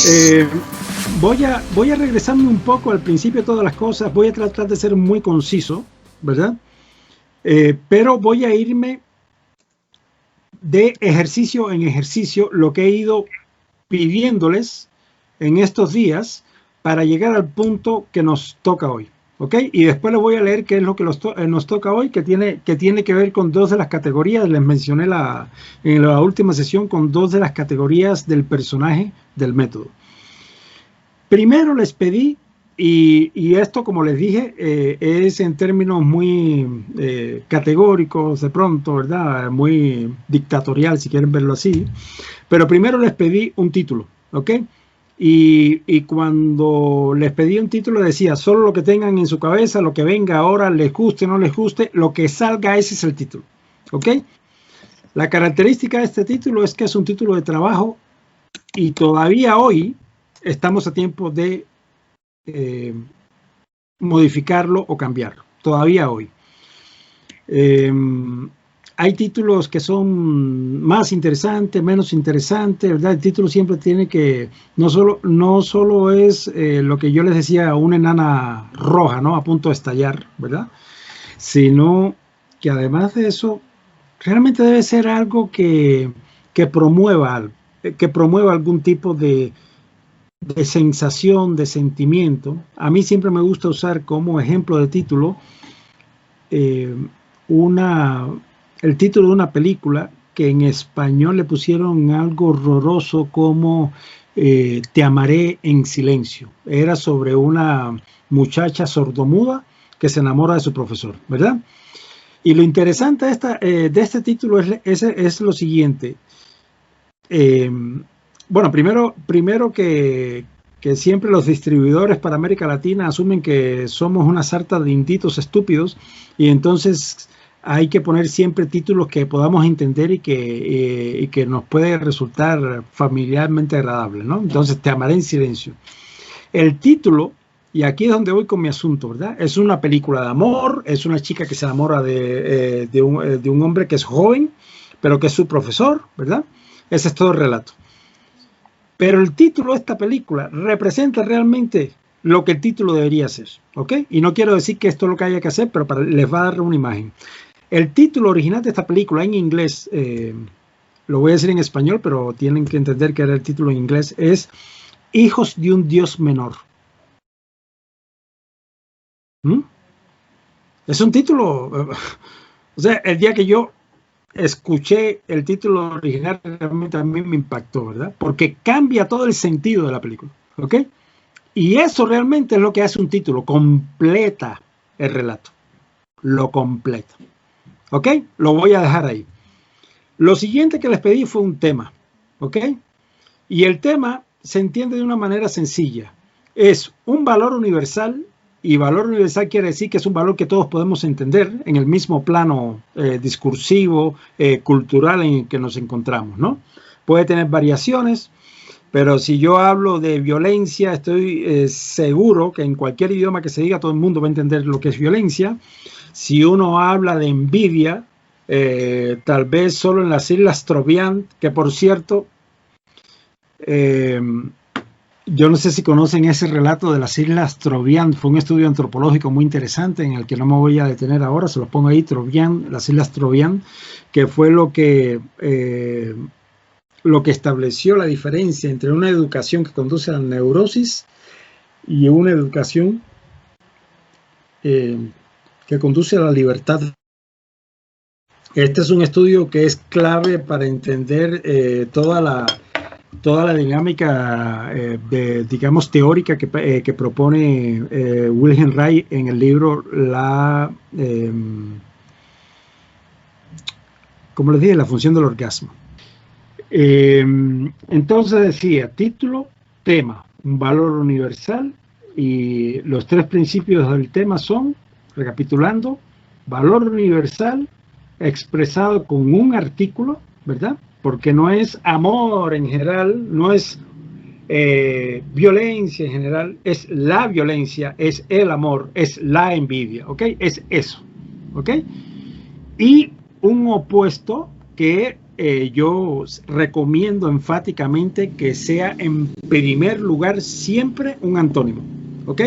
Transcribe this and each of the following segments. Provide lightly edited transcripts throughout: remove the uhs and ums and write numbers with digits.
Eh, voy a regresarme un poco al principio de todas las cosas. Voy a tratar de ser muy conciso, ¿verdad? Pero voy a irme de ejercicio en ejercicio, lo que he ido pidiéndoles en estos días para llegar al punto que nos toca hoy. ¿Ok? Y después les voy a leer qué es lo que nos toca hoy, que tiene que ver con dos de las categorías. Les mencioné en la última sesión con dos de las categorías del personaje del método. Primero les pedí, y esto como les dije, es en términos muy categóricos de pronto, ¿verdad? Muy dictatorial, si quieren verlo así. Pero primero les pedí un título, ¿ok? Y cuando les pedí un título decía, solo lo que tengan en su cabeza, lo que venga ahora, les guste o no les guste, lo que salga, ese es el título, ¿ok? La característica de este título es que es un título de trabajo y todavía hoy estamos a tiempo de modificarlo o cambiarlo, todavía hoy. Hay títulos que son más interesantes, menos interesantes, ¿verdad? El título siempre tiene que, no solo es lo que yo les decía, una enana roja, ¿no? A punto de estallar, ¿verdad? Sino que además de eso, realmente debe ser algo que promueva algún tipo de sensación, de sentimiento. A mí siempre me gusta usar como ejemplo de título eh, una, el título de una película que en español le pusieron algo horroroso como Te amaré en silencio. Era sobre una muchacha sordomuda que se enamora de su profesor, ¿verdad? Y lo interesante de este título es lo siguiente. Bueno, primero que siempre los distribuidores para América Latina asumen que somos una sarta de inditos estúpidos y entonces hay que poner siempre títulos que podamos entender y que nos puede resultar familiarmente agradable, ¿no? Entonces, Te amaré en silencio. El título, y aquí es donde voy con mi asunto, ¿verdad? Es una película de amor, es una chica que se enamora de un hombre que es joven, pero que es su profesor, ¿verdad? Ese es todo el relato. Pero el título de esta película representa realmente lo que el título debería ser, ¿ok? Y no quiero decir que esto es lo que haya que hacer, pero les va a dar una imagen. El título original de esta película en inglés, lo voy a decir en español, pero tienen que entender que era el título en inglés, es Hijos de un Dios Menor. ¿Mm? Es un título, o sea, el día que yo escuché el título original, realmente a mí me impactó, ¿verdad? Porque cambia todo el sentido de la película, ¿ok? Y eso realmente es lo que hace un título, completa el relato, lo completa, ¿ok? Lo voy a dejar ahí. Lo siguiente que les pedí fue un tema, ¿ok? Y el tema se entiende de una manera sencilla. Es un valor universal, y valor universal quiere decir que es un valor que todos podemos entender en el mismo plano discursivo, cultural en el que nos encontramos, ¿no? Puede tener variaciones, pero si yo hablo de violencia, estoy seguro que en cualquier idioma que se diga, todo el mundo va a entender lo que es violencia. Si uno habla de envidia, tal vez solo en las Islas Trovián, que por cierto, yo no sé si conocen ese relato de las Islas Trovián, fue un estudio antropológico muy interesante en el que no me voy a detener ahora, se los pongo ahí, Trovián, las Islas Trovián, que fue lo que estableció la diferencia entre una educación que conduce a la neurosis y una educación que conduce a la libertad. Este es un estudio que es clave para entender toda la dinámica digamos, teórica que propone Wilhelm Reich en el libro como les dije, la función del orgasmo. Entonces decía, título, tema, un valor universal, y los tres principios del tema son, recapitulando, valor universal expresado con un artículo, ¿verdad? Porque no es amor en general, no es violencia en general, es la violencia, es el amor, es la envidia, ¿ok? Es eso, ¿ok? Y un opuesto que yo recomiendo enfáticamente que sea en primer lugar siempre un antónimo, ¿ok?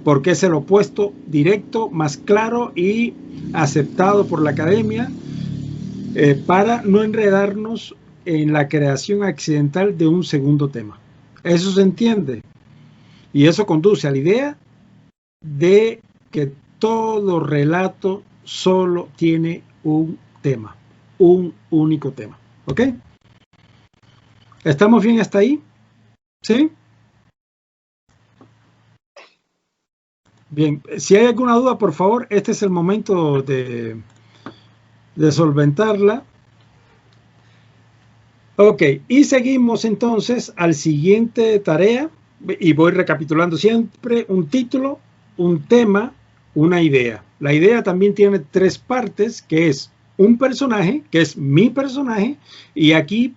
Porque es el opuesto directo, más claro y aceptado por la academia, para no enredarnos en la creación accidental de un segundo tema. Eso se entiende. Y eso conduce a la idea de que todo relato solo tiene un tema, un único tema. ¿Ok? ¿Estamos bien hasta ahí? ¿Sí? Bien, si hay alguna duda, por favor, este es el momento de solventarla. Ok, y seguimos entonces al siguiente tarea, y voy recapitulando siempre: un título, un tema, una idea. La idea también tiene tres partes, que es un personaje, que es mi personaje, y aquí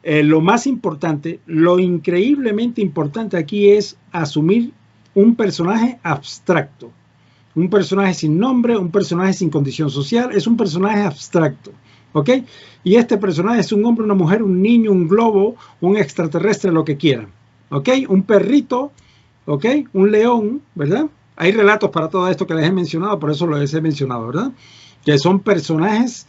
lo más importante, lo increíblemente importante aquí es asumir un personaje abstracto, un personaje sin nombre, un personaje sin condición social, es un personaje abstracto, ¿ok? Y este personaje es un hombre, una mujer, un niño, un globo, un extraterrestre, lo que quieran, ¿ok? Un perrito, ¿ok? Un león, ¿verdad? Hay relatos para todo esto que les he mencionado, por eso los he mencionado, ¿verdad? Que son personajes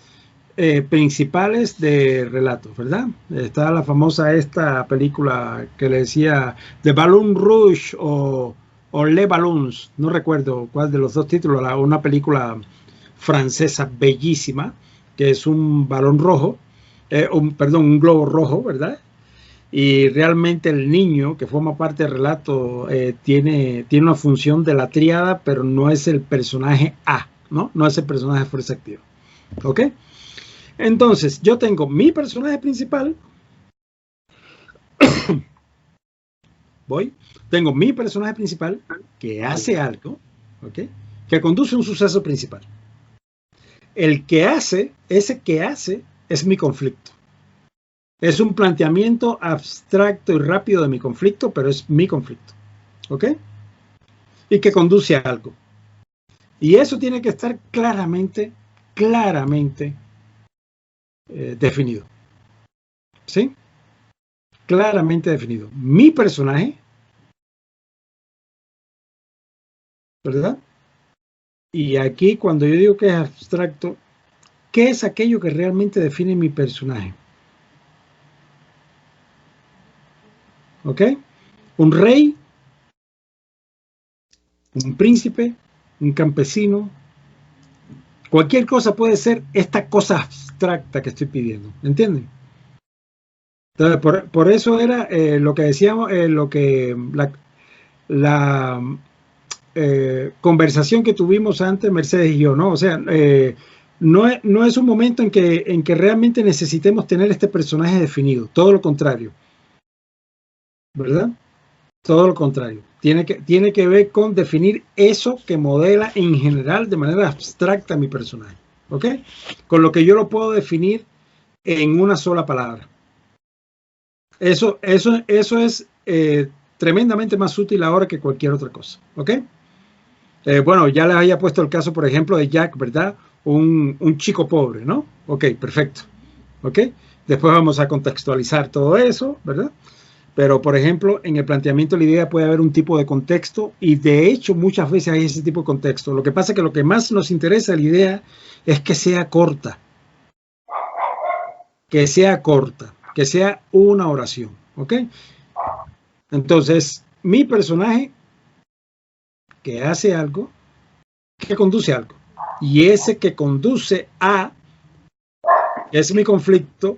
principales de relatos, ¿verdad? Está la famosa esta película que le decía The Balloon Rouge o Les Ballons, no recuerdo cuál de los dos títulos, una película francesa bellísima, que es un balón rojo, un globo rojo, ¿verdad? Y realmente el niño que forma parte del relato tiene una función de la tríada, pero no es el personaje A, ¿no? No es el personaje de fuerza activa, ¿ok? Entonces, yo tengo mi personaje principal, tengo mi personaje principal que hace algo, ¿ok? Que conduce un suceso principal. El que hace, ese que hace, es mi conflicto. Es un planteamiento abstracto y rápido de mi conflicto, pero es mi conflicto, ¿ok? Y que conduce a algo. Y eso tiene que estar claramente definido, ¿sí? Claramente definido. Mi personaje, ¿verdad? Y aquí, cuando yo digo que es abstracto, ¿qué es aquello que realmente define mi personaje? ¿Ok? Un rey, un príncipe, un campesino, cualquier cosa puede ser esta cosa abstracta que estoy pidiendo. ¿Entienden? Entonces, por eso era lo que decíamos, la conversación que tuvimos antes, Mercedes y yo, ¿no? O sea, no es un momento en que realmente necesitemos tener este personaje definido, todo lo contrario, ¿verdad? Todo lo contrario. Tiene que ver con definir eso que modela en general de manera abstracta mi personaje, ¿ok? Con lo que yo lo puedo definir en una sola palabra. Eso es tremendamente más útil ahora que cualquier otra cosa, ¿ok? Bueno, ya les había puesto el caso, por ejemplo, de Jack, ¿verdad? Un chico pobre, ¿no? Ok, perfecto. ¿Ok? Después vamos a contextualizar todo eso, ¿verdad? Pero, por ejemplo, en el planteamiento de la idea puede haber un tipo de contexto y, de hecho, muchas veces hay ese tipo de contexto. Lo que pasa es que lo que más nos interesa de la idea es que sea corta. Que sea corta. Que sea una oración. ¿Ok? Entonces, mi personaje que hace algo, que conduce a algo. Y ese que conduce a, que es mi conflicto,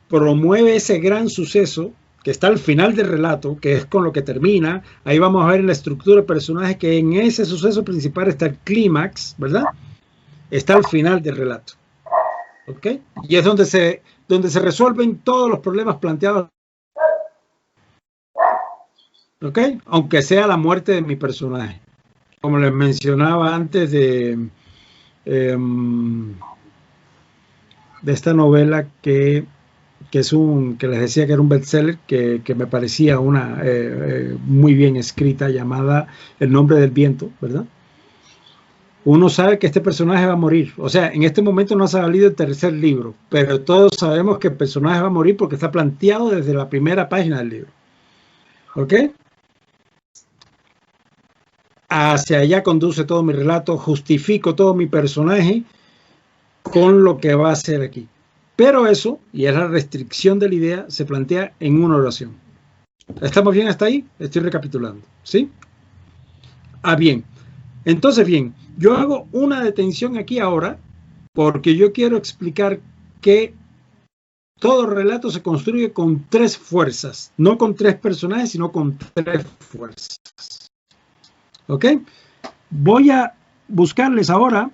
promueve ese gran suceso que está al final del relato, que es con lo que termina. Ahí vamos a ver en la estructura del personaje que en ese suceso principal está el clímax, ¿verdad? Está al final del relato. ¿Ok? Y es donde se resuelven todos los problemas planteados. ¿Ok? Aunque sea la muerte de mi personaje. Como les mencionaba antes de esta novela que que les decía que era un bestseller, que me parecía una muy bien escrita, llamada El nombre del viento, ¿verdad? uno sabe que este personaje va a morir. O sea, en este momento no ha salido el tercer libro, pero todos sabemos que el personaje va a morir porque está planteado desde la primera página del libro. ¿Ok? Hacia allá conduce todo mi relato, justifico todo mi personaje con lo que va a hacer aquí. Pero eso, y es la restricción de la idea, se plantea en una oración. ¿Estamos bien hasta ahí? Estoy recapitulando, ¿sí? Bien. Entonces, bien, yo hago una detención aquí ahora porque yo quiero explicar que todo relato se construye con tres fuerzas, no con tres personajes, sino con tres fuerzas. ¿Ok? Voy a buscarles ahora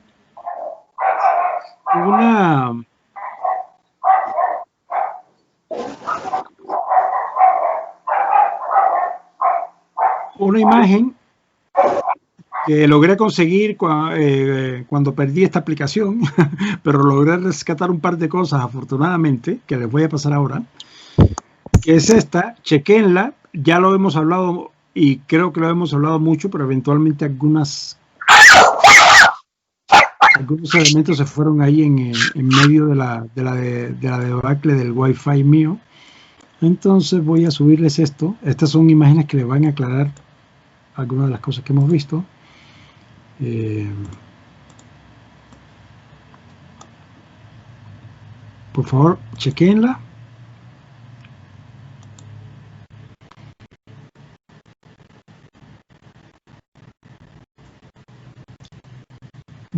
una imagen que logré conseguir cuando perdí esta aplicación, pero logré rescatar un par de cosas afortunadamente, que les voy a pasar ahora, que es esta, chequenla, ya lo hemos hablado y creo que lo hemos hablado mucho, pero eventualmente algunos elementos se fueron ahí en medio de la debacle del Wi-Fi mío. Entonces voy a subirles esto. Estas son imágenes que les van a aclarar algunas de las cosas que hemos visto. Por favor, chequenla.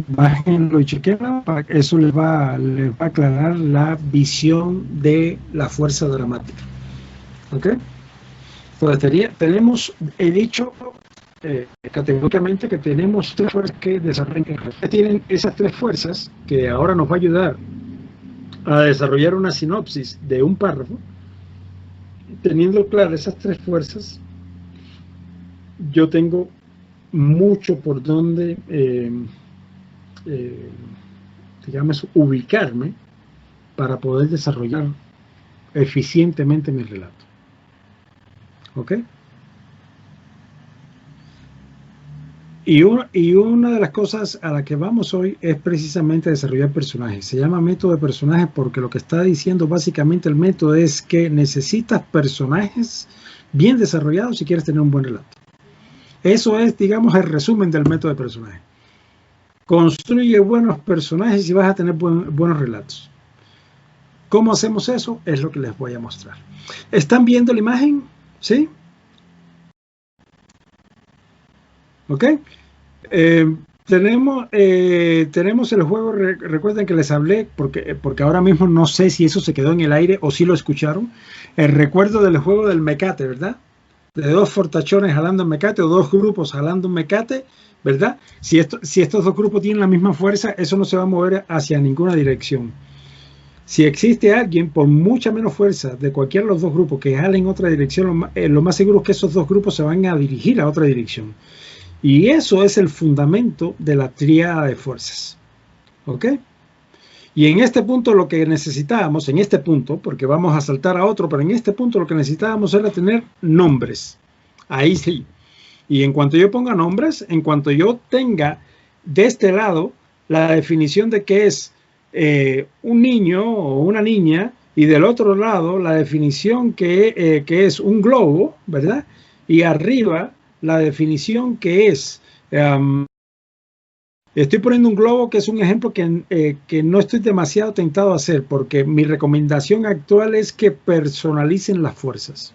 Bájenlo y chequenlo, para que eso les va a aclarar la visión de la fuerza dramática. ¿Ok? Entonces, tenemos, he dicho categóricamente que tenemos tres fuerzas que desarrollan. Tienen esas tres fuerzas que ahora nos va a ayudar a desarrollar una sinopsis de un párrafo. Teniendo claras esas tres fuerzas, yo tengo mucho por donde digamos, ubicarme para poder desarrollar eficientemente mi relato. ¿Ok? Y una de las cosas a la que vamos hoy es precisamente desarrollar personajes. Se llama método de personajes porque lo que está diciendo básicamente el método es que necesitas personajes bien desarrollados si quieres tener un buen relato. Eso es, digamos, el resumen del método de personaje. Construye buenos personajes y vas a tener buenos relatos. ¿Cómo hacemos eso? Es lo que les voy a mostrar. ¿Están viendo la imagen? ¿Sí? ¿Ok? Tenemos el juego, recuerden que les hablé, porque ahora mismo no sé si eso se quedó en el aire o si lo escucharon, el recuerdo del juego del mecate, ¿verdad? De dos fortachones jalando un mecate o dos grupos jalando un mecate, ¿verdad? Si estos dos grupos tienen la misma fuerza, eso no se va a mover hacia ninguna dirección. Si existe alguien por mucha menos fuerza de cualquiera de los dos grupos que jale en otra dirección, lo más seguro es que esos dos grupos se van a dirigir a otra dirección. Y eso es el fundamento de la tríada de fuerzas. ¿Ok? Y en este punto lo que necesitábamos, porque vamos a saltar a otro, pero en este punto lo que necesitábamos era tener nombres. Ahí sí. Y en cuanto yo ponga nombres, en cuanto yo tenga de este lado la definición de qué es un niño o una niña, y del otro lado la definición que es un globo, ¿verdad? Y arriba la definición que es... estoy poniendo un globo que es un ejemplo que no estoy demasiado tentado a hacer, porque mi recomendación actual es que personalicen las fuerzas.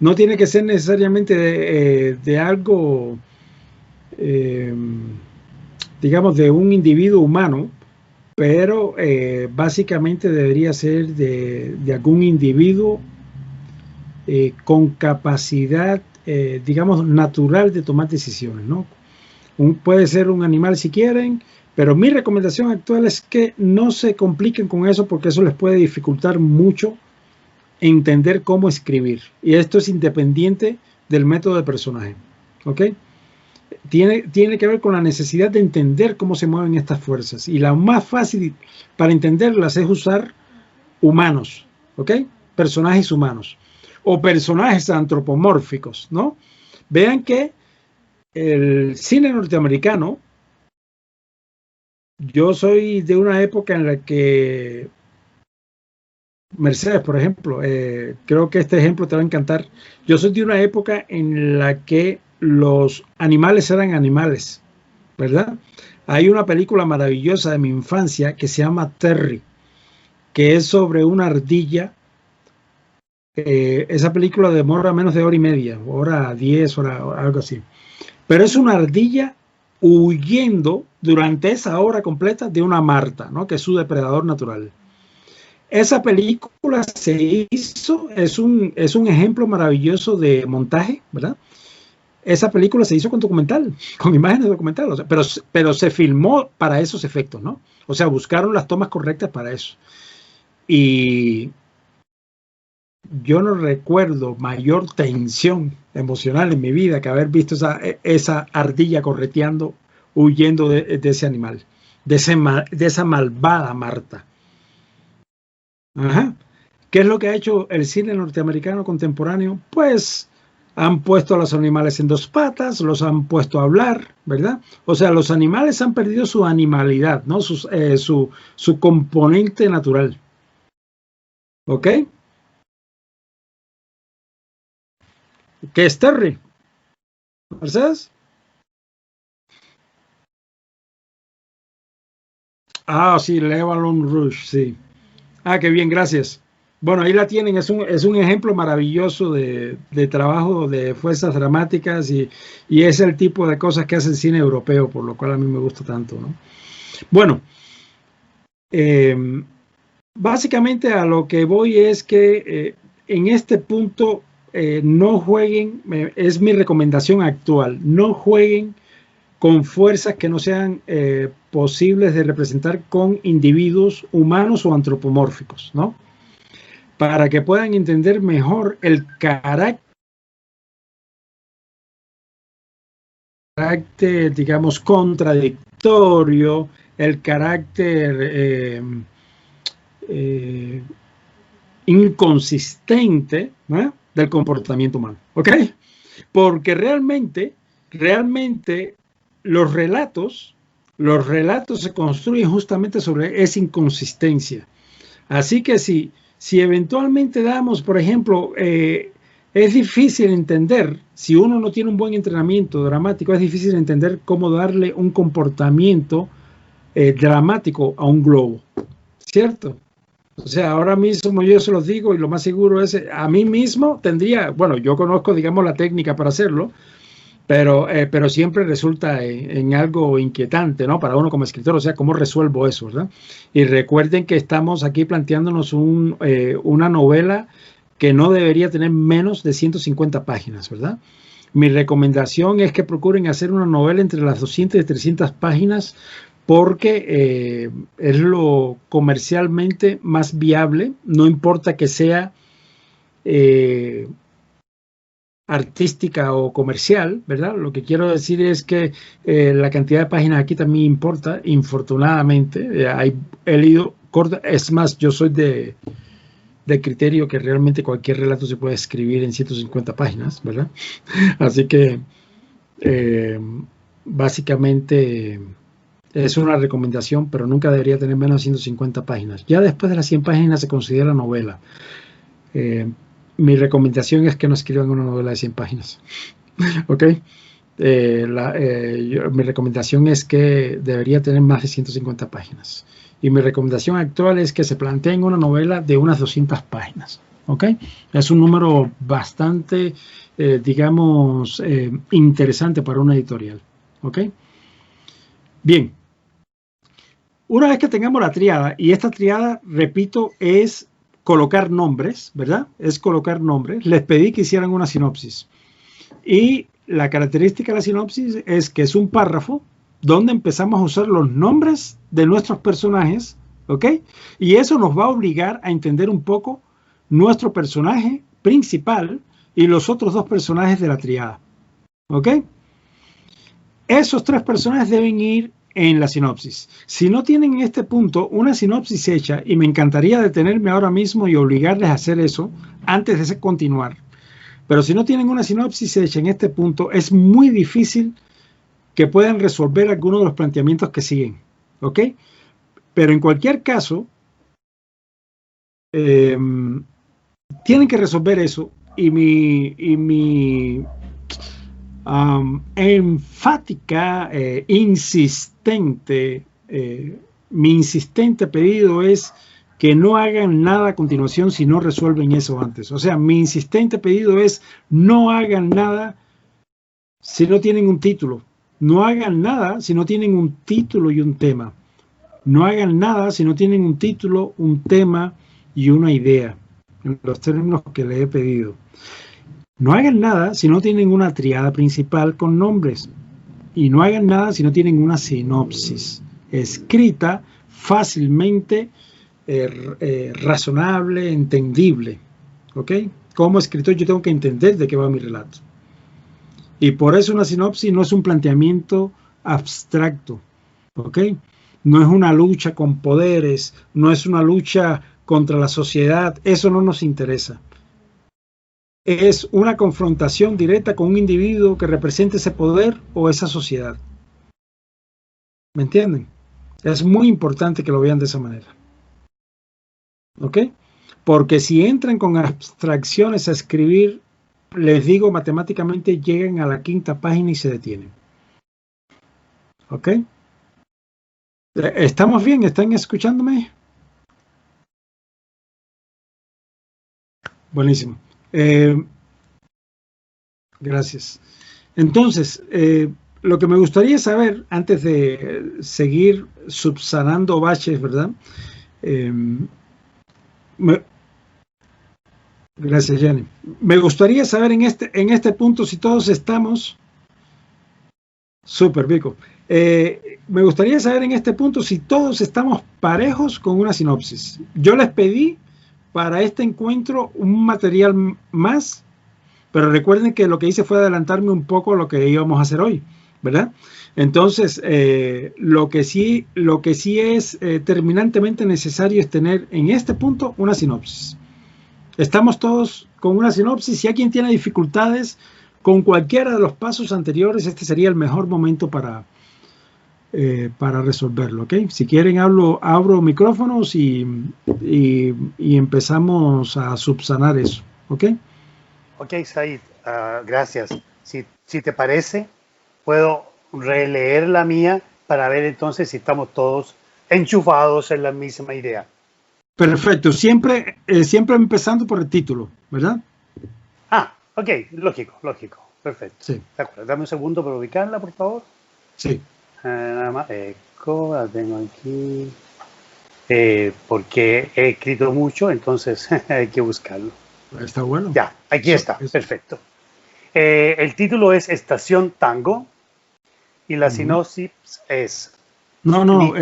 No tiene que ser necesariamente de algo, digamos, de un individuo humano, pero básicamente debería ser de algún individuo con capacidad, digamos, natural de tomar decisiones, ¿no? Puede ser un animal si quieren, pero mi recomendación actual es que no se compliquen con eso porque eso les puede dificultar mucho entender cómo escribir. Y esto es independiente del método de personaje. ¿Ok? Tiene que ver con la necesidad de entender cómo se mueven estas fuerzas. Y la más fácil para entenderlas es usar humanos. ¿Ok? Personajes humanos. O personajes antropomórficos, ¿no? Vean que el cine norteamericano Yo soy de una época en la que Mercedes, por ejemplo, creo que este ejemplo te va a encantar. Yo soy de una época en la que los animales eran animales, ¿verdad? Hay una película maravillosa de mi infancia que se llama Terry, que es sobre una ardilla. Esa película demora menos de hora y media, hora 10, hora, algo así. Pero es una ardilla huyendo durante esa hora completa de una marta, ¿no? Que es su depredador natural. Esa película se hizo, es un ejemplo maravilloso de montaje, ¿verdad? Esa película se hizo con documental, con imágenes de documental, o sea, pero se filmó para esos efectos, ¿no? O sea, buscaron las tomas correctas para eso. Y yo no recuerdo mayor tensión emocional en mi vida que haber visto esa ardilla correteando, huyendo de ese animal, de esa malvada Marta. Ajá. ¿Qué es lo que ha hecho el cine norteamericano contemporáneo? Pues han puesto a los animales en dos patas, los han puesto a hablar, ¿verdad? O sea, los animales han perdido su animalidad, ¿no? Su componente natural. ¿Ok? ¿Qué es Terry? ¿Mercedes? Ah, sí, Levalon Rouge, sí. Ah, qué bien, gracias. Bueno, ahí la tienen, es un ejemplo maravilloso de trabajo de fuerzas dramáticas y es el tipo de cosas que hace el cine europeo, por lo cual a mí me gusta tanto, ¿no? Bueno, eh, básicamente a lo que voy es que en este punto no jueguen, es mi recomendación actual, no jueguen con fuerzas que no sean posibles de representar con individuos humanos o antropomórficos, ¿no? Para que puedan entender mejor el carácter, digamos, contradictorio, el carácter eh, inconsistente, ¿no? Del comportamiento humano, ¿ok? Porque realmente los los relatos se construyen justamente sobre esa inconsistencia. Así que si eventualmente damos, por ejemplo, es difícil entender, si uno no tiene un buen entrenamiento dramático, es difícil entender cómo darle un comportamiento dramático a un globo, ¿cierto? O sea, ahora mismo yo se los digo y lo más seguro es, a mí mismo tendría, bueno, yo conozco, digamos, la técnica para hacerlo, pero siempre resulta en algo inquietante, ¿no? Para uno como escritor, o sea, ¿cómo resuelvo eso, verdad? Y recuerden que estamos aquí planteándonos una novela que no debería tener menos de 150 páginas, ¿verdad? Mi recomendación es que procuren hacer una novela entre las 200 y 300 páginas porque es lo comercialmente más viable, no importa que sea artística o comercial, ¿verdad? Lo que quiero decir es que la cantidad de páginas aquí también importa, infortunadamente. He leído corta, es más, yo soy de criterio que realmente cualquier relato se puede escribir en 150 páginas, ¿verdad? Así que eh, básicamente es una recomendación, pero nunca debería tener menos de 150 páginas. Ya después de las 100 páginas se considera novela. Eh, Mi recomendación es que no escriban una novela de 100 páginas. ¿Ok? Mi recomendación es que debería tener más de 150 páginas. Y mi recomendación actual es que se planteen una novela de unas 200 páginas. ¿Ok? Es un número bastante, digamos, interesante para una editorial. ¿Ok? Bien. Una vez que tengamos la triada, y esta triada, repito, es colocar nombres, ¿verdad? Es colocar nombres. Les pedí que hicieran una sinopsis. Y la característica de la sinopsis es que es un párrafo donde empezamos a usar los nombres de nuestros personajes, ¿ok? Y eso nos va a obligar a entender un poco nuestro personaje principal y los otros dos personajes de la triada, ¿ok? Esos tres personajes deben ir en la sinopsis. Si no tienen en este punto una sinopsis hecha, y me encantaría detenerme ahora mismo y obligarles a hacer eso antes de continuar, pero si no tienen una sinopsis hecha en este punto, es muy difícil que puedan resolver algunos de los planteamientos que siguen. ¿ok? Pero en cualquier caso, tienen que resolver eso y mi enfática, insistente, mi insistente pedido es que no hagan nada a continuación si no resuelven eso antes. O sea, mi insistente pedido es no hagan nada si no tienen un título. No hagan nada si no tienen un título y un tema. No hagan nada si no tienen un título, un tema y una idea, en los términos que les he pedido. No hagan nada si no tienen una triada principal con nombres. Y no hagan nada si no tienen una sinopsis escrita fácilmente, razonable, entendible. ¿Ok? Como escritor yo tengo que entender de qué va mi relato. Y por eso una sinopsis no es un planteamiento abstracto. ¿Ok? No es una lucha con poderes, no es una lucha contra la sociedad. Eso no nos interesa. Es una confrontación directa con un individuo que represente ese poder o esa sociedad. ¿Me entienden? Es muy importante que lo vean de esa manera. ¿Ok? Porque si entran con abstracciones a escribir, les digo, matemáticamente llegan a la 5ª página y se detienen. ¿Ok? ¿Estamos bien? ¿Están escuchándome? Buenísimo. Gracias. Entonces, lo que me gustaría saber, antes de seguir subsanando baches, ¿verdad? Gracias, Jenny. Me gustaría saber en este punto si todos estamos... Súper, Vico. Me gustaría saber en este punto si todos estamos parejos con una sinopsis. Yo les pedí para este encuentro un material más, pero recuerden que lo que hice fue adelantarme un poco a lo que íbamos a hacer hoy, ¿verdad? Entonces, lo que sí es terminantemente necesario es tener en este punto una sinopsis. Estamos todos con una sinopsis. Si alguien tiene dificultades con cualquiera de los pasos anteriores, este sería el mejor momento para resolverlo, ¿ok? Si quieren, abro micrófonos y empezamos a subsanar eso, ¿ok? Ok, Said, gracias. Si te parece, puedo releer la mía para ver entonces si estamos todos enchufados en la misma idea. Perfecto, siempre empezando por el título, ¿verdad? Ok, lógico, perfecto. Sí. De acuerdo, dame un segundo para ubicarla, por favor. Sí. Nada más, la tengo aquí. Porque he escrito mucho, entonces hay que buscarlo. Está bueno. Ya, aquí está, perfecto. El título es Estación Tango y la sinopsis es... No,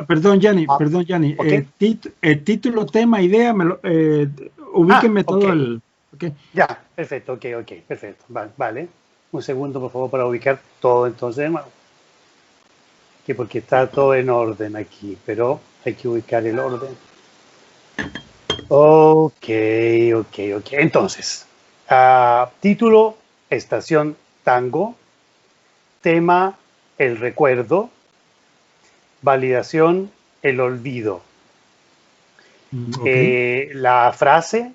perdón, Gianni, okay. El título, tema, idea, ubíquenme todo el... Okay. Ya, perfecto, ok, perfecto, vale. Un segundo, por favor, para ubicar todo entonces de nuevo. Porque está todo en orden aquí, pero hay que ubicar el orden. Ok. Entonces, título, Estación Tango, tema, el recuerdo, validación, el olvido. Okay. La frase,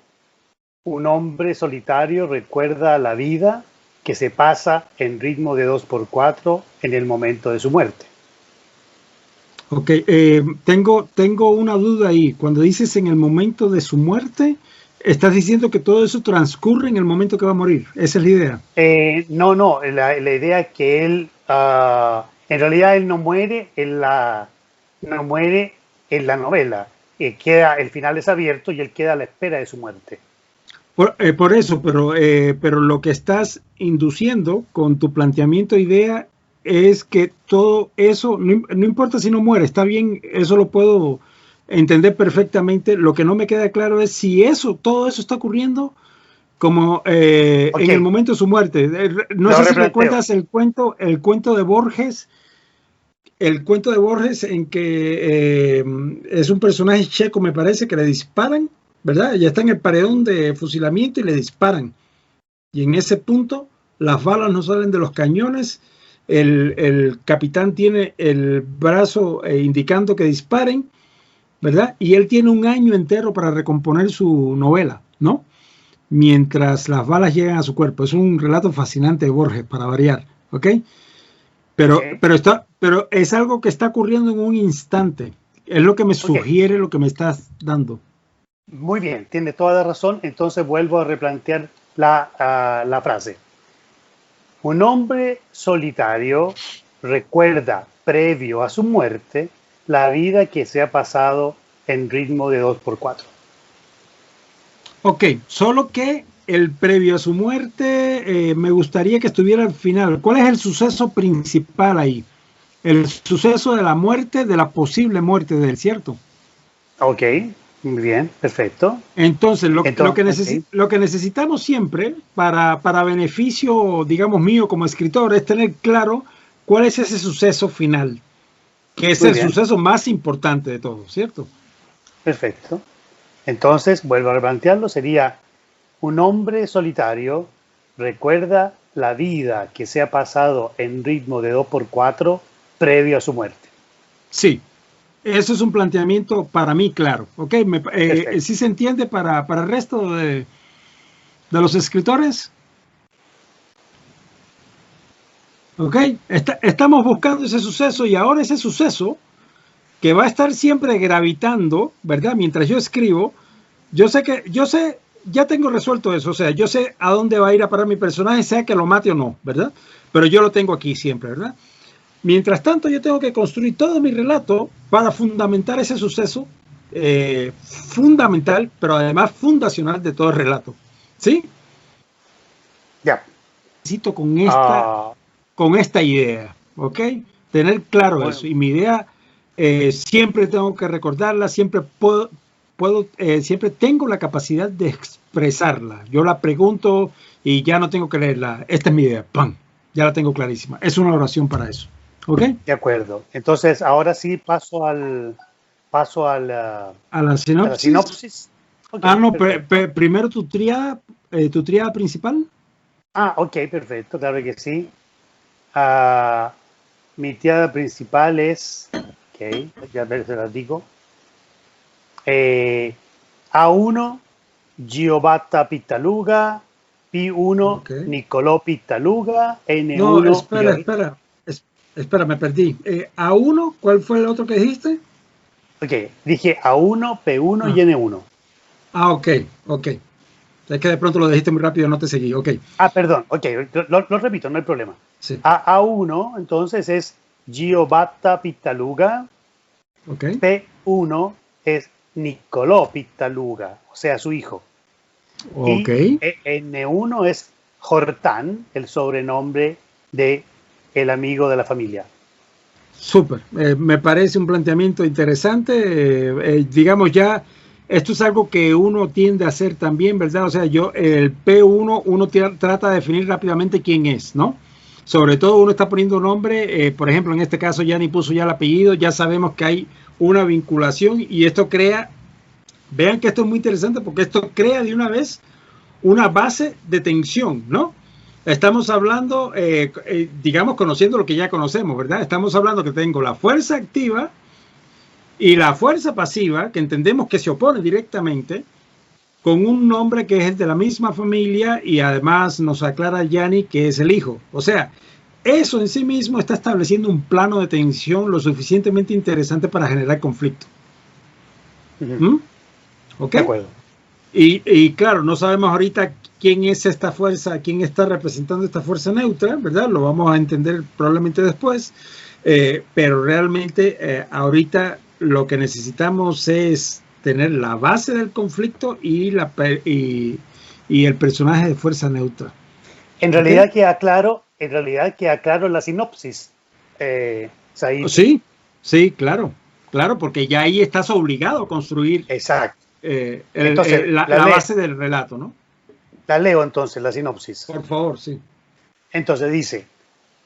un hombre solitario recuerda la vida que se pasa en ritmo de 2x4 en el momento de su muerte. Ok, tengo una duda ahí. Cuando dices en el momento de su muerte, ¿estás diciendo que todo eso transcurre en el momento que va a morir? ¿Esa es la idea? No, la idea es que él, en realidad él no muere en la novela. El final es abierto y él queda a la espera de su muerte. Por eso, pero lo que estás induciendo con tu planteamiento idea es que todo eso, no importa si no muere, está bien, eso lo puedo entender perfectamente. Lo que no me queda claro es si todo eso está ocurriendo como en el momento de su muerte. No sé si recuerdas el cuento de Borges. El cuento de Borges en que es un personaje checo, me parece, que le disparan, ¿verdad? Ya está en el paredón de fusilamiento y le disparan. Y en ese punto las balas no salen de los cañones el capitán tiene el brazo indicando que disparen, ¿verdad? Y él tiene un año entero para recomponer su novela, ¿no? Mientras las balas llegan a su cuerpo. Es un relato fascinante de Borges, para variar, ¿ok? Ok, Pero es algo que está ocurriendo en un instante. Es lo que me ok. sugiere lo que me estás dando. Muy bien, tiene toda la razón. Entonces vuelvo a replantear la frase. Un hombre solitario recuerda, previo a su muerte, la vida que se ha pasado en ritmo de 2x4. Ok, solo que el previo a su muerte me gustaría que estuviera al final. ¿Cuál es el suceso principal ahí? El suceso de la muerte, de la posible muerte del cierto. Ok, muy bien, perfecto. Entonces, Entonces, ok, lo que necesitamos siempre para beneficio, digamos, mío como escritor, es tener claro cuál es ese suceso final, que es muy el bien, suceso más importante de todo, ¿cierto? perfecto. Entonces, vuelvo a replantearlo, sería un hombre solitario recuerda la vida que se ha pasado en ritmo de 2x4 previo a su muerte. Sí, eso es un planteamiento para mí claro, ¿ok? Perfecto. ¿Sí se entiende para el resto de los escritores? ¿Ok? Estamos buscando ese suceso y ahora ese suceso que va a estar siempre gravitando, ¿verdad? Mientras yo escribo, yo sé, ya tengo resuelto eso, o sea, yo sé a dónde va a ir a parar mi personaje, sea que lo mate o no, ¿verdad? Pero yo lo tengo aquí siempre, ¿verdad? Mientras tanto, yo tengo que construir todo mi relato para fundamentar ese suceso fundamental, pero además fundacional de todo el relato. ¿Sí? Ya. Necesito Ah, con esta idea, ¿ok? Tener claro eso. bueno, Y mi idea siempre tengo que recordarla, siempre tengo la capacidad de expresarla. Yo la pregunto y ya no tengo que leerla. Esta es mi idea, ¡pam! Ya la tengo clarísima. Es una oración para eso, ¿ok? de acuerdo. Entonces, ahora sí paso A la a la sinopsis. sinopsis. Ok, Ah, no, perfecto. primero tu tríada principal. Ah, ok, perfecto, claro que sí. Ah, mi tirada principal es, ok, ya se las digo. Eh, A1, Giovanna Pittaluga, P1, Ok. Niccolò Pittaluga, No, N1, espera, me perdí. A1, ¿cuál fue el otro que dijiste? ok, dije A1, P1 y Ah, N1. ok, ok. Es que de pronto lo dijiste muy rápido, no te seguí. Ok, Ah, perdón, ok, lo repito, no hay problema. sí, A1 entonces es Giovanna Pittaluga, ok, P1 es Niccolò Pittaluga, o sea, su hijo. ok. Y N1 es Hortán, el sobrenombre de el amigo de la familia. Súper. Me parece un planteamiento interesante. Digamos ya, esto es algo que uno tiende a hacer también, ¿verdad? O sea, el P1, uno trata de definir rápidamente quién es, ¿no? Sobre todo uno está poniendo un nombre, por ejemplo, en este caso ya ni puso ya el apellido, ya sabemos que hay una vinculación y esto crea, vean que esto es muy interesante porque esto crea de una vez una base de tensión, ¿no? Estamos hablando, digamos, conociendo lo que ya conocemos, ¿verdad? Estamos hablando que tengo la fuerza activa y la fuerza pasiva, que entendemos que se opone directamente, con un nombre que es de la misma familia y además nos aclara Yanni que es el hijo. O sea, eso en sí mismo está estableciendo un plano de tensión lo suficientemente interesante para generar conflicto. Ujú, ¿Mm? ¿Ok? de acuerdo. Claro, no sabemos ahorita quién es esta fuerza, quién está representando esta fuerza neutra, ¿verdad? Lo vamos a entender probablemente después, pero realmente ahorita lo que necesitamos es tener la base del conflicto y el personaje de fuerza neutra, ¿ok? En realidad queda claro la sinopsis, Said. Sí, sí, claro, claro, porque ya ahí estás obligado a construir Exacto. Entonces, la base del relato, ¿no? la leo entonces, la sinopsis. Por favor, sí. Entonces dice,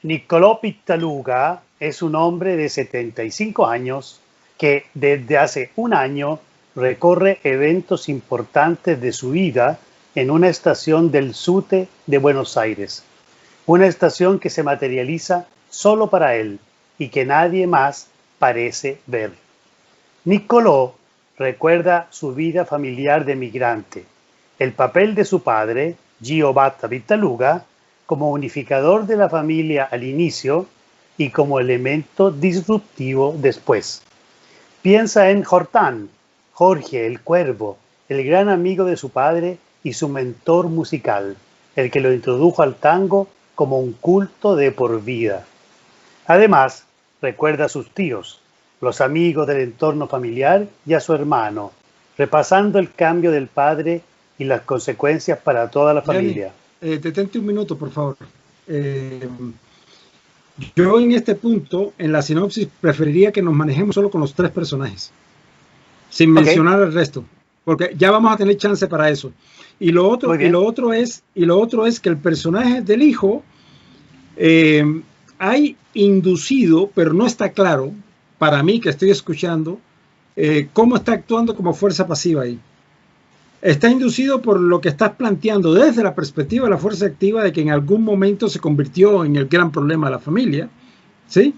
Niccolò Pittaluga es un hombre de 75 años que desde hace un año recorre eventos importantes de su vida en una estación del SUTE de Buenos Aires, una estación que se materializa solo para él y que nadie más parece ver. Niccolò recuerda su vida familiar de migrante, el papel de su padre, Gio Battaluga, como unificador de la familia al inicio y como elemento disruptivo después. Piensa en Jortán, Jorge el Cuervo, el gran amigo de su padre y su mentor musical, el que lo introdujo al tango como un culto de por vida. Además, recuerda a sus tíos, los amigos del entorno familiar y a su hermano, repasando el cambio del padre y las consecuencias para toda la familia. Detente un minuto, por favor. Yo en este punto, en la sinopsis, preferiría que nos manejemos solo con los 3 personajes, sin mencionar el resto, porque ya vamos a tener chance para eso. Y lo otro es que el personaje del hijo hay inducido, pero no está claro, para mí que estoy escuchando, cómo está actuando como fuerza pasiva ahí. Está inducido por lo que estás planteando desde la perspectiva de la fuerza activa, de que en algún momento se convirtió en el gran problema de la familia, ¿sí?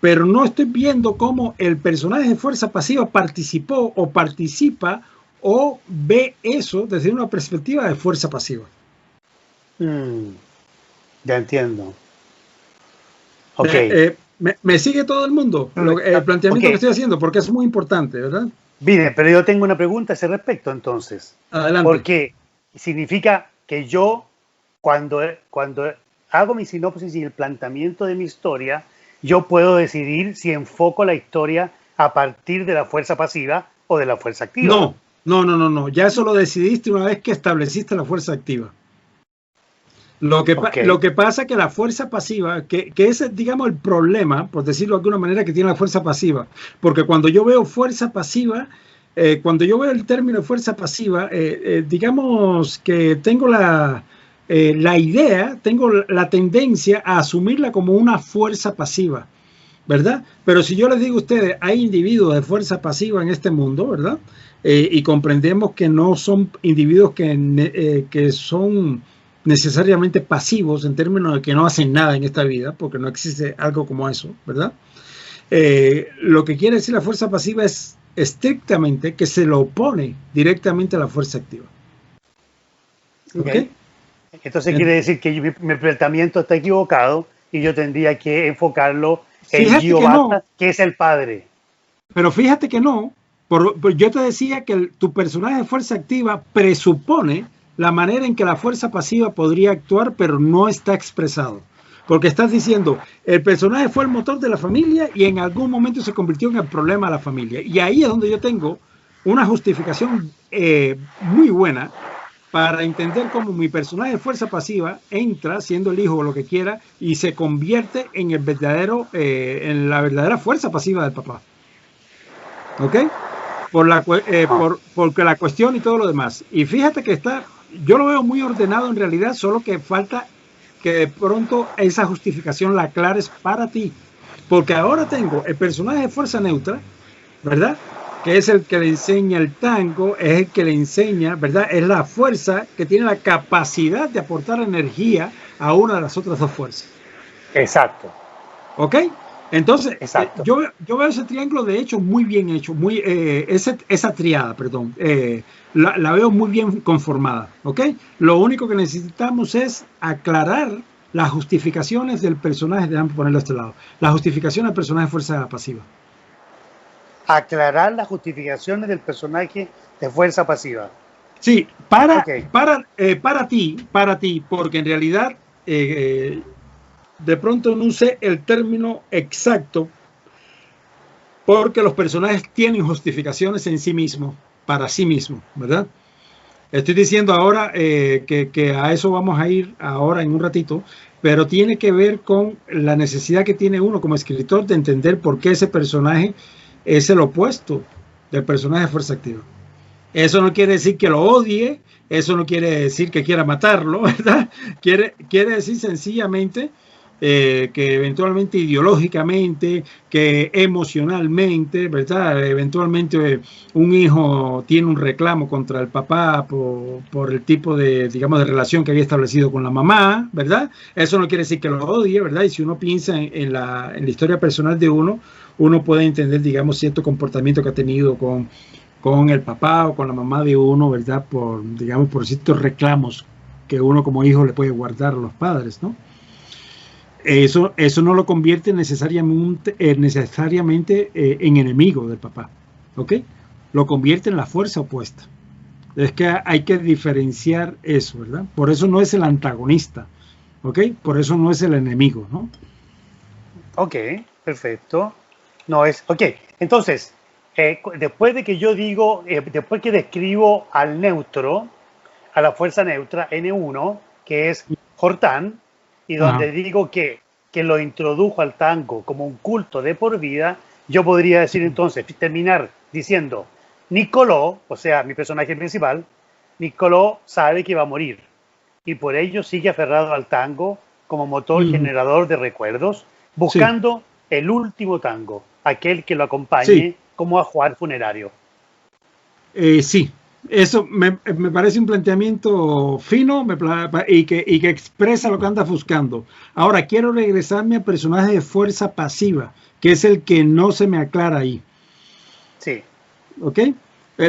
Pero no estoy viendo cómo el personaje de fuerza pasiva participó o participa o ve eso desde una perspectiva de fuerza pasiva. Ya entiendo. ¿Me sigue todo el mundo? El planteamiento que estoy haciendo, porque es muy importante, ¿verdad? Bien, pero yo tengo una pregunta a ese respecto entonces. Adelante. Porque significa que yo, cuando hago mi sinopsis y el planteamiento de mi historia, yo puedo decidir si enfoco la historia a partir de la fuerza pasiva o de la fuerza activa. No. Ya eso lo decidiste una vez que estableciste la fuerza activa. Lo que pasa es que la fuerza pasiva, que es, digamos, el problema, por decirlo de alguna manera, que tiene la fuerza pasiva. Porque cuando yo veo fuerza pasiva, cuando yo veo el término fuerza pasiva, digamos que tengo la idea, tengo la tendencia a asumirla como una fuerza pasiva, ¿verdad? Pero si yo les digo a ustedes, hay individuos de fuerza pasiva en este mundo, ¿verdad? Y comprendemos que no son individuos que son necesariamente pasivos en términos de que no hacen nada en esta vida, porque no existe algo como eso, ¿verdad? Lo que quiere decir la fuerza pasiva es estrictamente que se lo opone directamente a la fuerza activa. ¿Okay? Entonces quiere decir que mi planteamiento está equivocado y yo tendría que enfocarlo en Gio Batta, que es el padre. Pero fíjate que no. Yo te decía que tu personaje de fuerza activa presupone la manera en que la fuerza pasiva podría actuar, pero no está expresado. Porque estás diciendo, el personaje fue el motor de la familia y en algún momento se convirtió en el problema de la familia. Y ahí es donde yo tengo una justificación muy buena para entender cómo mi personaje de fuerza pasiva entra siendo el hijo o lo que quiera y se convierte en el verdadero, en la verdadera fuerza pasiva del papá. ¿Ok? Porque la cuestión y todo lo demás. Y fíjate que yo lo veo muy ordenado en realidad, solo que falta que de pronto esa justificación la aclares para ti. Porque ahora tengo el personaje de fuerza neutra, ¿verdad? Que es el que le enseña el tango, es el que le enseña, ¿verdad? Es la fuerza que tiene la capacidad de aportar energía a una de las otras 2 fuerzas. Exacto. ¿Ok? Entonces, yo veo ese triángulo de hecho muy bien hecho, esa triada, perdón, la veo muy bien conformada, ¿ok? Lo único que necesitamos es aclarar las justificaciones del personaje, déjame ponerlo a este lado, la justificación del personaje de fuerza pasiva. Aclarar las justificaciones del personaje de fuerza pasiva. Sí, para ti, porque en realidad de pronto no usé el término exacto, porque los personajes tienen justificaciones en sí mismos, para sí mismos, ¿verdad? Estoy diciendo ahora que a eso vamos a ir ahora en un ratito, pero tiene que ver con la necesidad que tiene uno como escritor de entender por qué ese personaje es el opuesto del personaje de fuerza activa. Eso no quiere decir que lo odie, eso no quiere decir que quiera matarlo, ¿verdad? Quiere decir sencillamente que eventualmente ideológicamente, que emocionalmente, ¿verdad? Eventualmente un hijo tiene un reclamo contra el papá por el tipo de, digamos, de relación que había establecido con la mamá, ¿verdad? Eso no quiere decir que lo odie, ¿verdad? Y si uno piensa en la historia personal de uno, uno puede entender, digamos, cierto comportamiento que ha tenido con el papá o con la mamá de uno, ¿verdad? Por, digamos, por ciertos reclamos que uno como hijo le puede guardar a los padres, ¿no? Eso no lo convierte necesariamente en enemigo del papá, ¿ok? Lo convierte en la fuerza opuesta. Es que hay que diferenciar eso, ¿verdad? Por eso no es el antagonista, ¿ok? Por eso no es el enemigo, ¿no? Ok, perfecto. No es, ok, entonces, después de que yo digo, después que describo al neutro, a la fuerza neutra N1, que es Hortán, y Ajá. donde digo que lo introdujo al tango como un culto de por vida, yo podría decir entonces, terminar diciendo, Nicolò, o sea, mi personaje principal, Nicolò sabe que va a morir y por ello sigue aferrado al tango como motor Ujú. generador de recuerdos, Sí, buscando el último tango, aquel que lo sí, acompañe como ajuar funerario. sí. Eso me parece un planteamiento fino y que expresa lo que anda buscando. Ahora, quiero regresarme al personaje de fuerza pasiva, que es el que no se me aclara ahí. Sí. ¿Ok?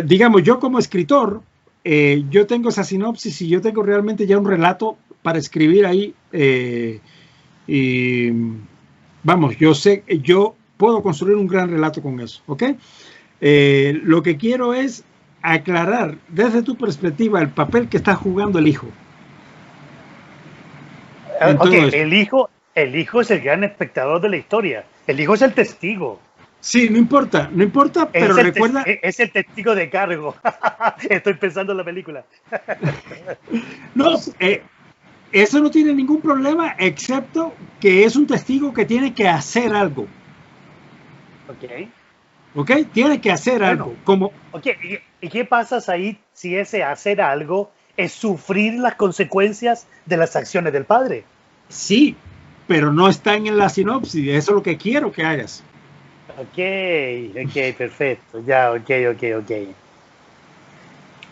Digamos, yo como escritor, yo tengo esa sinopsis y yo tengo realmente ya un relato para escribir ahí. Y vamos, yo sé, yo puedo construir un gran relato con eso. ¿Ok? Lo que quiero es aclarar desde tu perspectiva el papel que está jugando el hijo en Ok, todo esto. el hijo es el gran espectador de la historia. El hijo es el testigo. Sí, no importa, pero recuerda, Es el testigo de cargo. Estoy pensando en la película. no, eso no tiene ningún problema, excepto que es un testigo que tiene que hacer algo. Ok, ¿Ok? Tiene que hacer bueno. algo. Como, Ok, ¿y qué pasa ahí si ese hacer algo es sufrir las consecuencias de las acciones del padre? sí, pero no está en la sinopsis. Eso es lo que quiero que hagas. Ok, ok, perfecto. Ya, ok, ok, ok.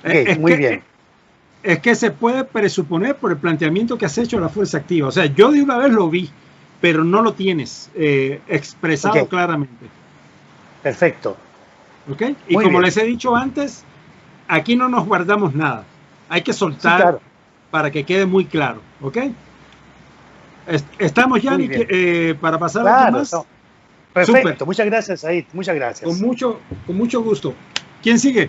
Ok, Es muy que, bien. es que se puede presuponer por el planteamiento que has hecho de la fuerza activa. O sea, yo de una vez lo vi, pero no lo tienes Ok, expresado claramente. perfecto. ¿Ok? Y Muy como bien. les he dicho antes, aquí no nos guardamos nada. Hay que Sí, soltar claro. para que quede muy claro. ¿Ok? Estamos, Muy Yanni, bien. para pasar a alguien Claro, más. no. Súper, Perfecto. Muchas gracias, Said. Muchas gracias. con mucho gusto. ¿Quién sigue?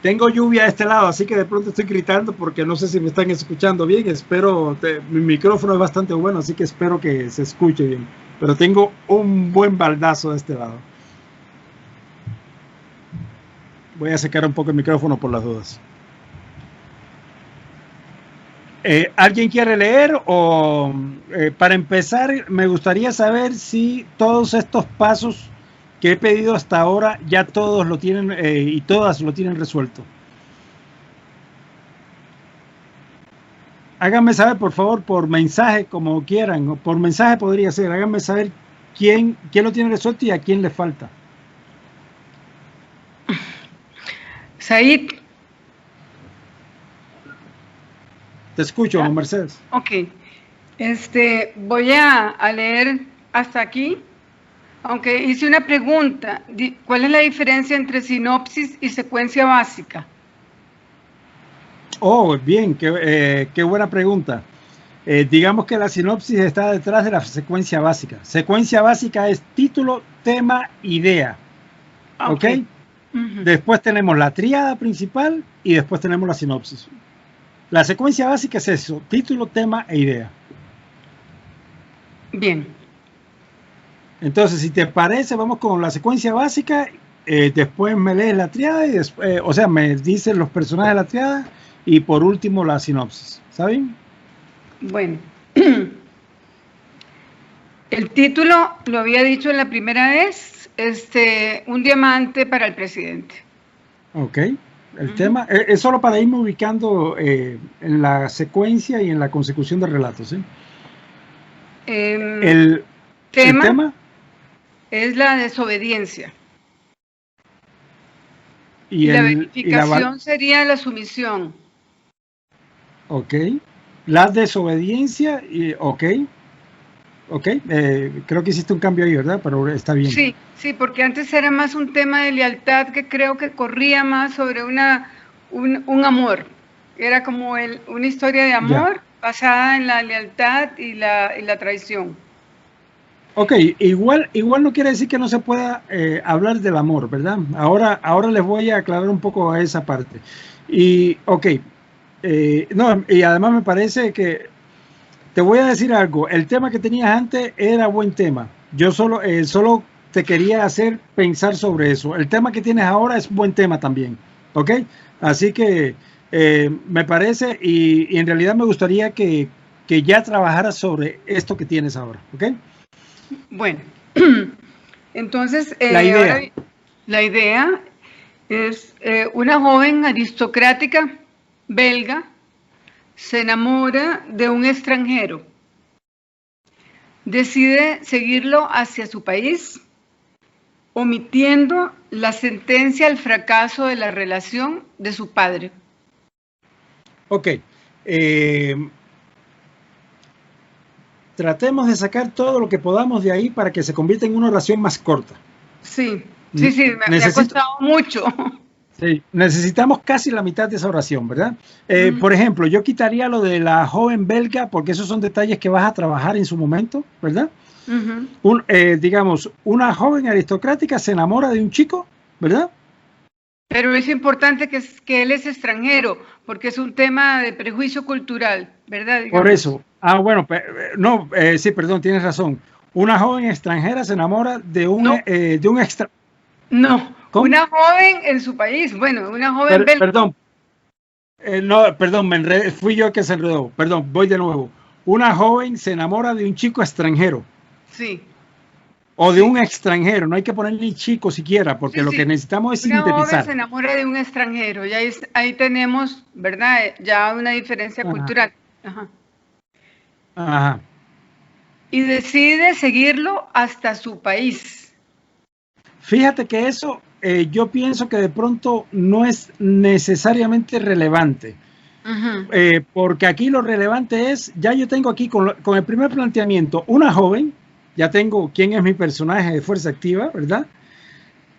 Tengo lluvia a este lado, así que de pronto estoy gritando porque no sé si me están escuchando bien. Mi micrófono es bastante bueno, así que espero que se escuche bien. Pero tengo un buen baldazo de este lado. Voy a secar un poco el micrófono por las dudas. ¿Alguien quiere leer? O para empezar, me gustaría saber si todos estos pasos que he pedido hasta ahora ya todos lo tienen y todas lo tienen resuelto. Háganme saber, por favor, por mensaje, como quieran, o por mensaje podría ser. Háganme saber quién lo tiene resuelto y a quién le falta. Said, Te escucho, ¿Ya? Mercedes. ok. Voy a leer hasta aquí, aunque hice una pregunta. ¿Cuál es la diferencia entre sinopsis y secuencia básica? Oh, bien, qué buena pregunta. Digamos que la sinopsis está detrás de la secuencia básica. Secuencia básica es título, tema, idea. ¿Ok? Ok. Ujú. Después tenemos la tríada principal y después tenemos la sinopsis. La secuencia básica es eso, título, tema e idea. Bien. Entonces, si te parece, vamos con la secuencia básica. Después me lees la triada y después, o sea, me dices los personajes de la triada y por último la sinopsis. ¿Saben? Bueno. El título lo había dicho en la primera vez, un diamante para el presidente. Ok. El Ujú. tema es solo para irme ubicando en la secuencia y en la consecución de relatos. ¿Sí? El tema es la desobediencia. Y la verificación sería la sumisión. Ok. La desobediencia, ok. Ok. Creo que hiciste un cambio ahí, ¿verdad? Pero está bien. Sí, sí, porque antes era más un tema de lealtad que creo que corría más sobre un amor. Era como una historia de amor basada en la lealtad y la traición. Ok, igual no quiere decir que no se pueda hablar del amor, ¿verdad? Ahora les voy a aclarar un poco esa parte. Y, ok, no, y además me parece que, te voy a decir algo, el tema que tenías antes era buen tema. Yo solo te quería hacer pensar sobre eso. El tema que tienes ahora es buen tema también, ¿ok? Así que me parece, y en realidad me gustaría que ya trabajaras sobre esto que tienes ahora, ¿ok? Bueno, entonces ahora la idea es una joven aristocrática belga se enamora de un extranjero, decide seguirlo hacia su país, omitiendo la sentencia al fracaso de la relación de su padre. Ok. Tratemos de sacar todo lo que podamos de ahí para que se convierta en una oración más corta. Sí, me ha costado mucho. Sí, necesitamos casi la mitad de esa oración, ¿verdad? Por ejemplo, yo quitaría lo de la joven belga, porque esos son detalles que vas a trabajar en su momento, ¿verdad? Digamos, una joven aristocrática se enamora de un chico, ¿verdad? Pero es importante que él es extranjero, porque es un tema de prejuicio cultural, ¿verdad? Digamos. Por eso. Bueno, no, sí, perdón, tienes razón. Una joven extranjera se enamora de un extranjero. No, ¿cómo? Una joven en su país, bueno, una joven belga. Perdón. No, perdón, me enredé, fui yo el que se enredó. Perdón, voy de nuevo. Una joven se enamora de un chico extranjero. Sí. O de un extranjero, no hay que poner ni chico siquiera, porque lo que necesitamos es sintetizar. Una joven se enamora de un extranjero, y ahí tenemos, ¿verdad? Ya una diferencia cultural. Ajá. Ajá. Y decide seguirlo hasta su país. Fíjate que eso yo pienso que de pronto no es necesariamente relevante. Porque aquí lo relevante es, ya yo tengo aquí con el primer planteamiento, una joven, ya tengo quién es mi personaje de Fuerza Activa, ¿verdad?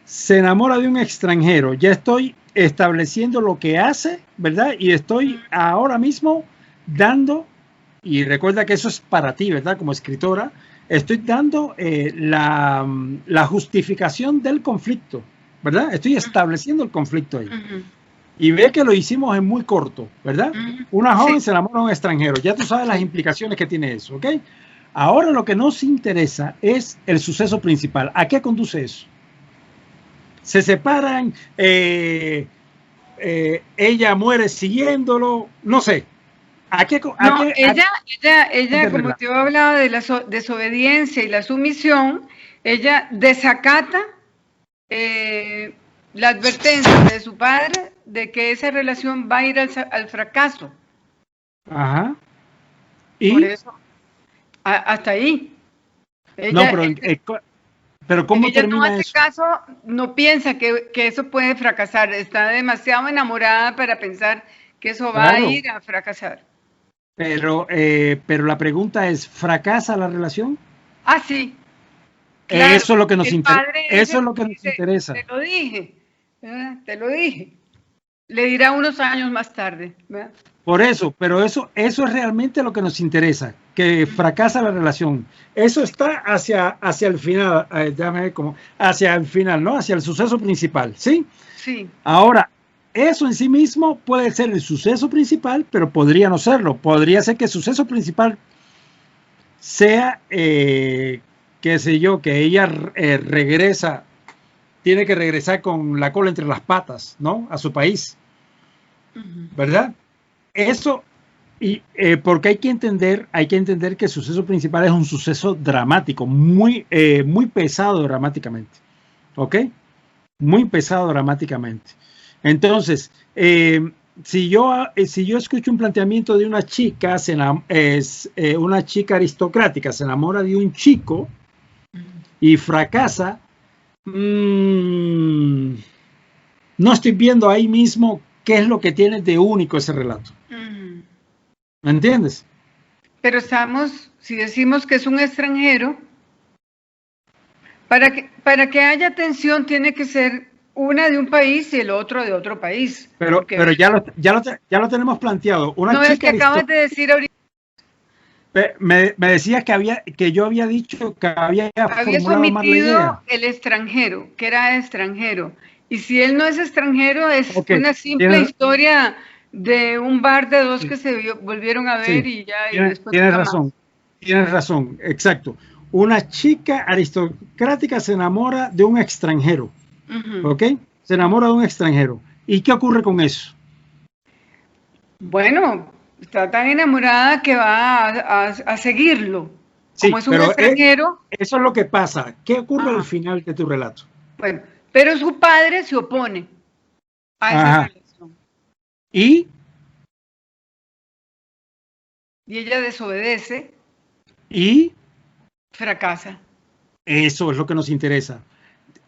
Se enamora de un extranjero, ya estoy estableciendo lo que hace, ¿verdad? Y estoy ahora mismo dando, y recuerda que eso es para ti, ¿verdad? Como escritora, estoy dando la justificación del conflicto, ¿verdad? Estoy estableciendo el conflicto ahí. Y ve que lo hicimos en muy corto, ¿verdad? Una joven se enamora de un extranjero. Ya tú sabes las implicaciones que tiene eso, ¿ok? Ahora lo que nos interesa es el suceso principal. ¿A qué conduce eso? Se separan, ella muere siguiéndolo, no sé. Ella, como te hablaba de la desobediencia y la sumisión, ella desacata la advertencia de su padre de que esa relación va a ir al fracaso. Ajá. ¿Y? Por eso, hasta ahí. Ella, pero ¿cómo ella termina no hace eso? caso, no piensa que eso puede fracasar. Está demasiado enamorada para pensar que eso va a ir a fracasar. Pero la pregunta es, ¿fracasa la relación? Sí. Claro, eso es lo que nos interesa. Eso es lo que nos interesa. Te lo dije, ¿verdad? Te lo dije. Le dirá unos años más tarde, ¿verdad? Por eso, pero eso es realmente lo que nos interesa, que fracasa la relación. Eso está hacia el final, déjame ver cómo, hacia el final, ¿no? Hacia el suceso principal, ¿sí? Sí. Ahora, eso en sí mismo puede ser el suceso principal, pero podría no serlo. Podría ser que el suceso principal sea, qué sé yo, que ella regresa, tiene que regresar con la cola entre las patas, ¿no? A su país, ¿verdad? Eso, y porque hay que entender que el suceso principal es un suceso dramático, muy pesado dramáticamente, ¿ok? Muy pesado dramáticamente. Entonces, si yo escucho un planteamiento de una chica, una chica aristocrática, se enamora de un chico y fracasa, no estoy viendo ahí mismo qué es lo que tiene de único ese relato. ¿Me entiendes? Pero si decimos que es un extranjero, para que haya tensión tiene que ser una de un país y el otro de otro país. Pero ya lo tenemos planteado. No, es que acabas de decir ahorita. Me decías que yo había dicho que habías omitido el extranjero, que era extranjero. Y si él no es extranjero, es una simple historia de un bar de dos que se volvieron a ver y ya. Tienes razón, exacto. Una chica aristocrática se enamora de un extranjero, ¿ok? Se enamora de un extranjero. ¿Y qué ocurre con eso? Bueno, está tan enamorada que va a seguirlo. Sí, como es un extranjero. Eso es lo que pasa. ¿Qué ocurre al final de tu relato? Bueno, pero su padre se opone a esa relación. ¿Y ella desobedece. ¿Y? Fracasa. Eso es lo que nos interesa.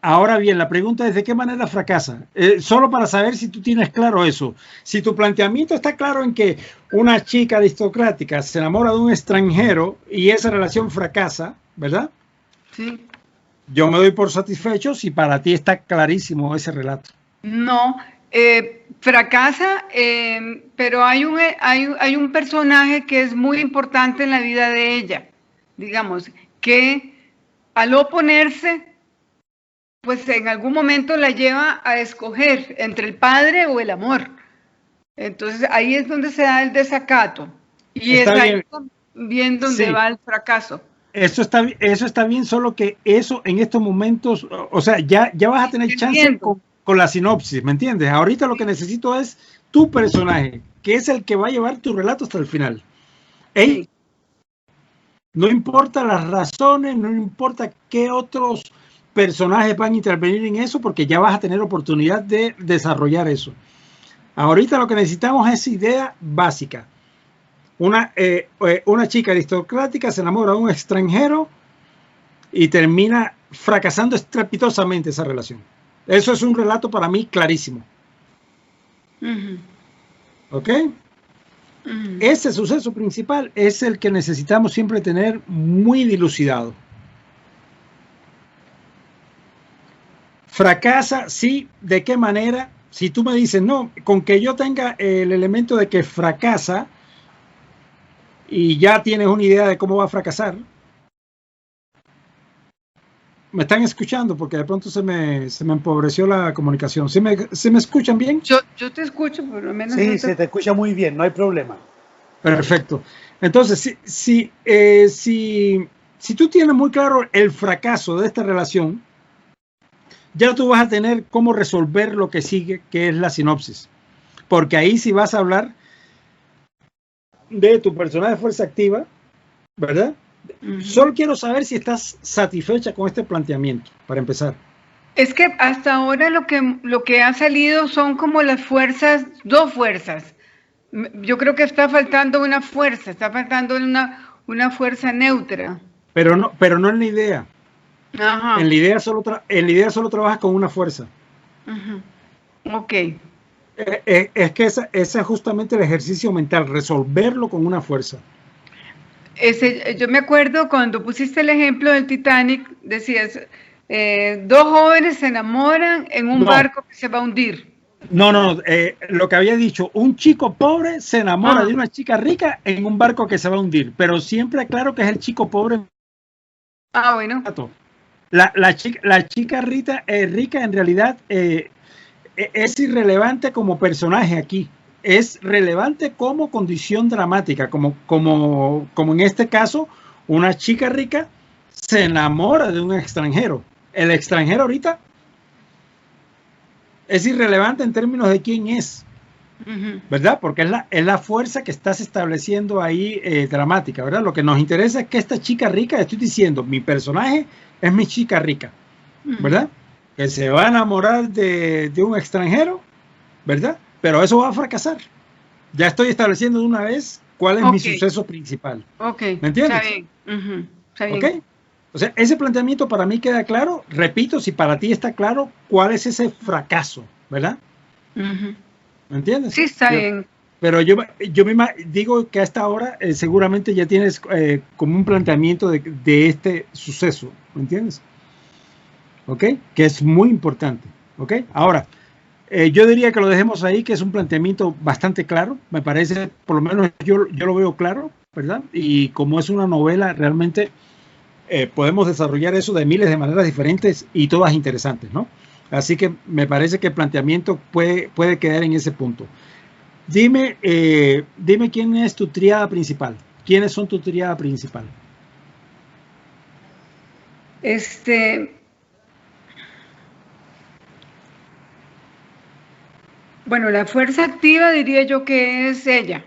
Ahora bien, la pregunta es ¿de qué manera fracasa? Solo para saber si tú tienes claro eso. Si tu planteamiento está claro en que una chica aristocrática se enamora de un extranjero y esa relación fracasa, ¿verdad? Sí. Yo me doy por satisfecho si para ti está clarísimo ese relato. No, fracasa, pero hay un personaje que es muy importante en la vida de ella, digamos, que al oponerse, pues en algún momento la lleva a escoger entre el padre o el amor. Entonces ahí es donde se da el desacato y es ahí bien donde va el fracaso. Eso está bien, solo que eso en estos momentos, o sea, ya vas a tener chance con la sinopsis, ¿me entiendes? Ahorita lo que necesito es tu personaje, que es el que va a llevar tu relato hasta el final. Sí. No importa las razones, no importa qué otros personajes van a intervenir en eso, porque ya vas a tener oportunidad de desarrollar eso. Ahorita lo que necesitamos es idea básica. Una chica aristocrática se enamora de un extranjero y termina fracasando estrepitosamente esa relación. Eso es un relato para mí clarísimo. ¿Ok? Ese suceso principal es el que necesitamos siempre tener muy dilucidado. Fracasa, sí, ¿de qué manera? Si tú me dices, no, con que yo tenga el elemento de que fracasa y ya tienes una idea de cómo va a fracasar. ¿Me están escuchando? Porque de pronto se me empobreció la comunicación. ¿Se me escuchan bien? Yo te escucho, por lo menos. Sí, se te escucha muy bien, no hay problema. Perfecto. Entonces, si tú tienes muy claro el fracaso de esta relación, ya tú vas a tener cómo resolver lo que sigue, que es la sinopsis. Porque ahí sí vas a hablar de tu personaje de fuerza activa, ¿verdad? Solo quiero saber si estás satisfecha con este planteamiento, para empezar. Es que hasta ahora lo que ha salido son como las fuerzas, dos fuerzas. Yo creo que está faltando una fuerza, está faltando una fuerza neutra. Pero no en la idea. Ajá. En la idea solo trabajas con una fuerza. Ok. Es que ese es justamente el ejercicio mental, resolverlo con una fuerza. Yo me acuerdo cuando pusiste el ejemplo del Titanic, decías, dos jóvenes se enamoran en un barco que se va a hundir. No, lo que había dicho, un chico pobre se enamora de una chica rica en un barco que se va a hundir, pero siempre aclaro que es el chico pobre. Bueno. La chica rica en realidad es irrelevante como personaje aquí. Es relevante como condición dramática, como en este caso, una chica rica se enamora de un extranjero. El extranjero ahorita es irrelevante en términos de quién es, ¿verdad? Porque es la fuerza que estás estableciendo ahí dramática, ¿verdad? Lo que nos interesa es que esta chica rica, estoy diciendo, mi personaje es mi chica rica, ¿verdad? Que se va a enamorar de un extranjero, ¿verdad? pero eso va a fracasar. Ya estoy estableciendo de una vez cuál es mi suceso principal. Ok, ¿Me entiendes? está bien. Está bien. ¿Ok? O sea, ese planteamiento para mí queda claro. Repito, si para ti está claro, ¿cuál es ese fracaso? ¿Verdad? ¿Me entiendes? Sí, está bien. Pero yo me digo que a esta hora seguramente ya tienes como un planteamiento de este suceso. ¿Me entiendes? ¿Ok? Que es muy importante. ¿Ok? Ahora, yo diría que lo dejemos ahí, que es un planteamiento bastante claro. Me parece, por lo menos yo lo veo claro, ¿verdad? Y como es una novela, realmente podemos desarrollar eso de miles de maneras diferentes y todas interesantes, ¿no? Así que me parece que el planteamiento puede quedar en ese punto. Dime quién es tu tríada principal. ¿Quiénes son tu tríada principal? Bueno, la fuerza activa diría yo que es ella.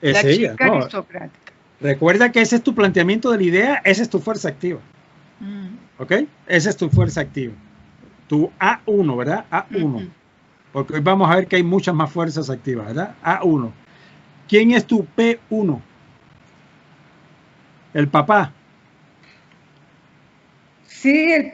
Es la ella, chica ¿no? aristocrática. Recuerda que ese es tu planteamiento de la idea, esa es tu fuerza activa. ¿Ok? Esa es tu fuerza activa. Tu A1, ¿verdad? A1. Porque hoy vamos a ver que hay muchas más fuerzas activas, ¿verdad? A1. ¿Quién es tu P1? El papá. Sí,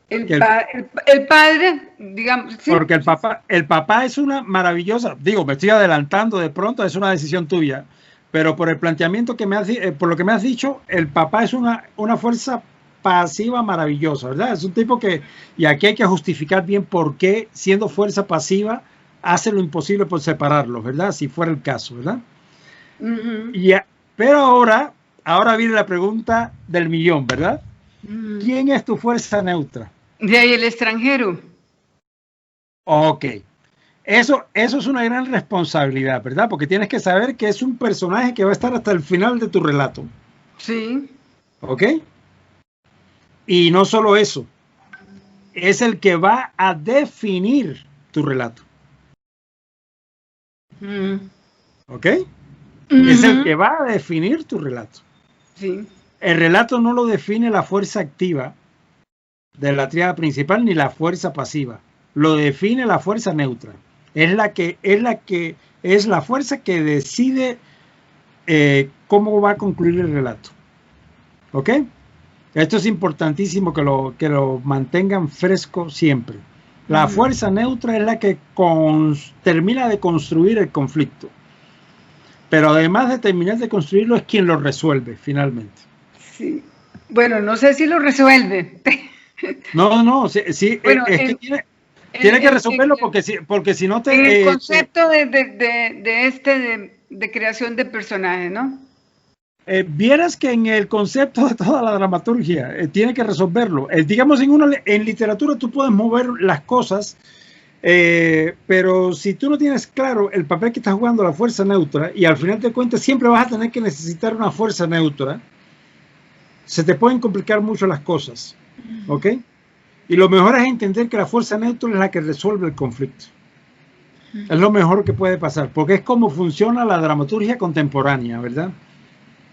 el padre, digamos. Sí. Porque el papá es una maravillosa, digo, me estoy adelantando de pronto, es una decisión tuya, pero por el planteamiento que por lo que me has dicho, el papá es una fuerza pasiva maravillosa, ¿verdad? Es un tipo que, y aquí hay que justificar bien por qué, siendo fuerza pasiva, hace lo imposible por separarlos, ¿verdad? Si fuera el caso, ¿verdad? Pero ahora viene la pregunta del millón, ¿verdad? ¿Quién es tu fuerza neutra? De ahí el extranjero. Ok. Eso es una gran responsabilidad, ¿verdad? Porque tienes que saber que es un personaje que va a estar hasta el final de tu relato. Sí. ¿Ok? Y no solo eso, es el que va a definir tu relato. ¿Ok? Es el que va a definir tu relato. Sí. El relato no lo define la fuerza activa de la tríada principal ni la fuerza pasiva. Lo define la fuerza neutra. Es la fuerza que decide cómo va a concluir el relato. ¿Ok? Esto es importantísimo que lo mantengan fresco siempre. La fuerza neutra es la que termina de construir el conflicto. Pero además de terminar de construirlo, es quien lo resuelve finalmente. Sí. Bueno, no sé si lo resuelve. No, sí, bueno, es que tiene que resolverlo porque si no te... En el concepto de creación de personajes, ¿no? Vieras que en el concepto de toda la dramaturgia tiene que resolverlo. Digamos, en literatura tú puedes mover las cosas, pero si tú no tienes claro el papel que está jugando la fuerza neutra y al final de cuentas siempre vas a tener que necesitar una fuerza neutra, se te pueden complicar mucho las cosas. ¿Ok? Y lo mejor es entender que la fuerza neutra es la que resuelve el conflicto. Es lo mejor que puede pasar, porque es como funciona la dramaturgia contemporánea, ¿verdad?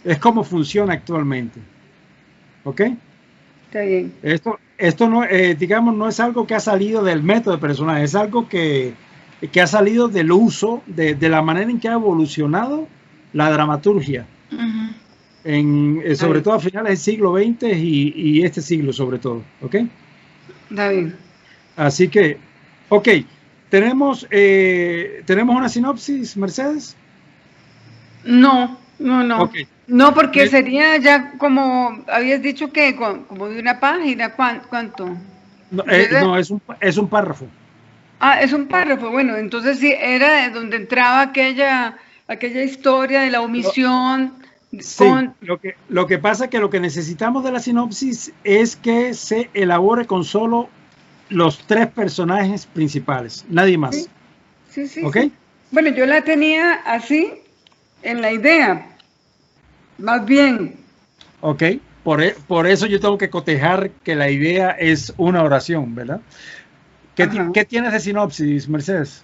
Es como funciona actualmente. ¿Ok? Está bien. Esto no, digamos, no es algo que ha salido del método de personaje, es algo que ha salido del uso, de la manera en que ha evolucionado la dramaturgia. Sobre todo a finales del siglo XX y este siglo sobre todo. ¿Ok? Está bien. Así que, ok, ¿tenemos una sinopsis, Mercedes? No. Okay. No, porque sería ya como, habías dicho que como de una página, ¿cuánto? No, es un párrafo. Ah, es un párrafo. Bueno, entonces sí, era donde entraba aquella historia de la omisión. Sí, lo que pasa es que lo que necesitamos de la sinopsis es que se elabore con solo los 3 personajes principales, nadie más. Sí. ¿Ok? Sí. Bueno, yo la tenía así en la idea, más bien. Ok, por eso yo tengo que cotejar que la idea es una oración, ¿verdad? ¿Qué tienes de sinopsis, Mercedes?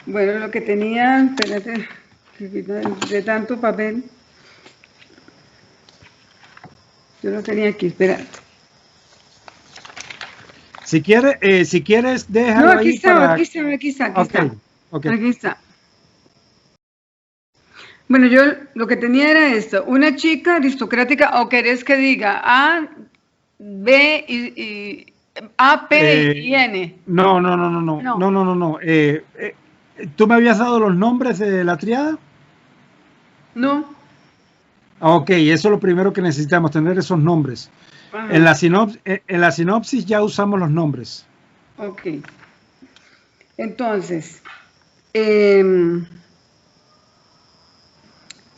Bueno, lo que tenía, espérate, de tanto papel. Yo lo tenía aquí, espérate. Si quieres, déjalo No, aquí ahí está, para... aquí está, aquí está, aquí Ok, está. ok. Aquí está. Bueno, yo lo que tenía era esto, una chica aristocrática, o querés que diga A, B y A, P y N. No. No, ¿Tú me habías dado los nombres de la triada? no. Ok, eso es lo primero que necesitamos, tener esos nombres. Ajá. En la sinopsis ya usamos los nombres. Ok. Entonces,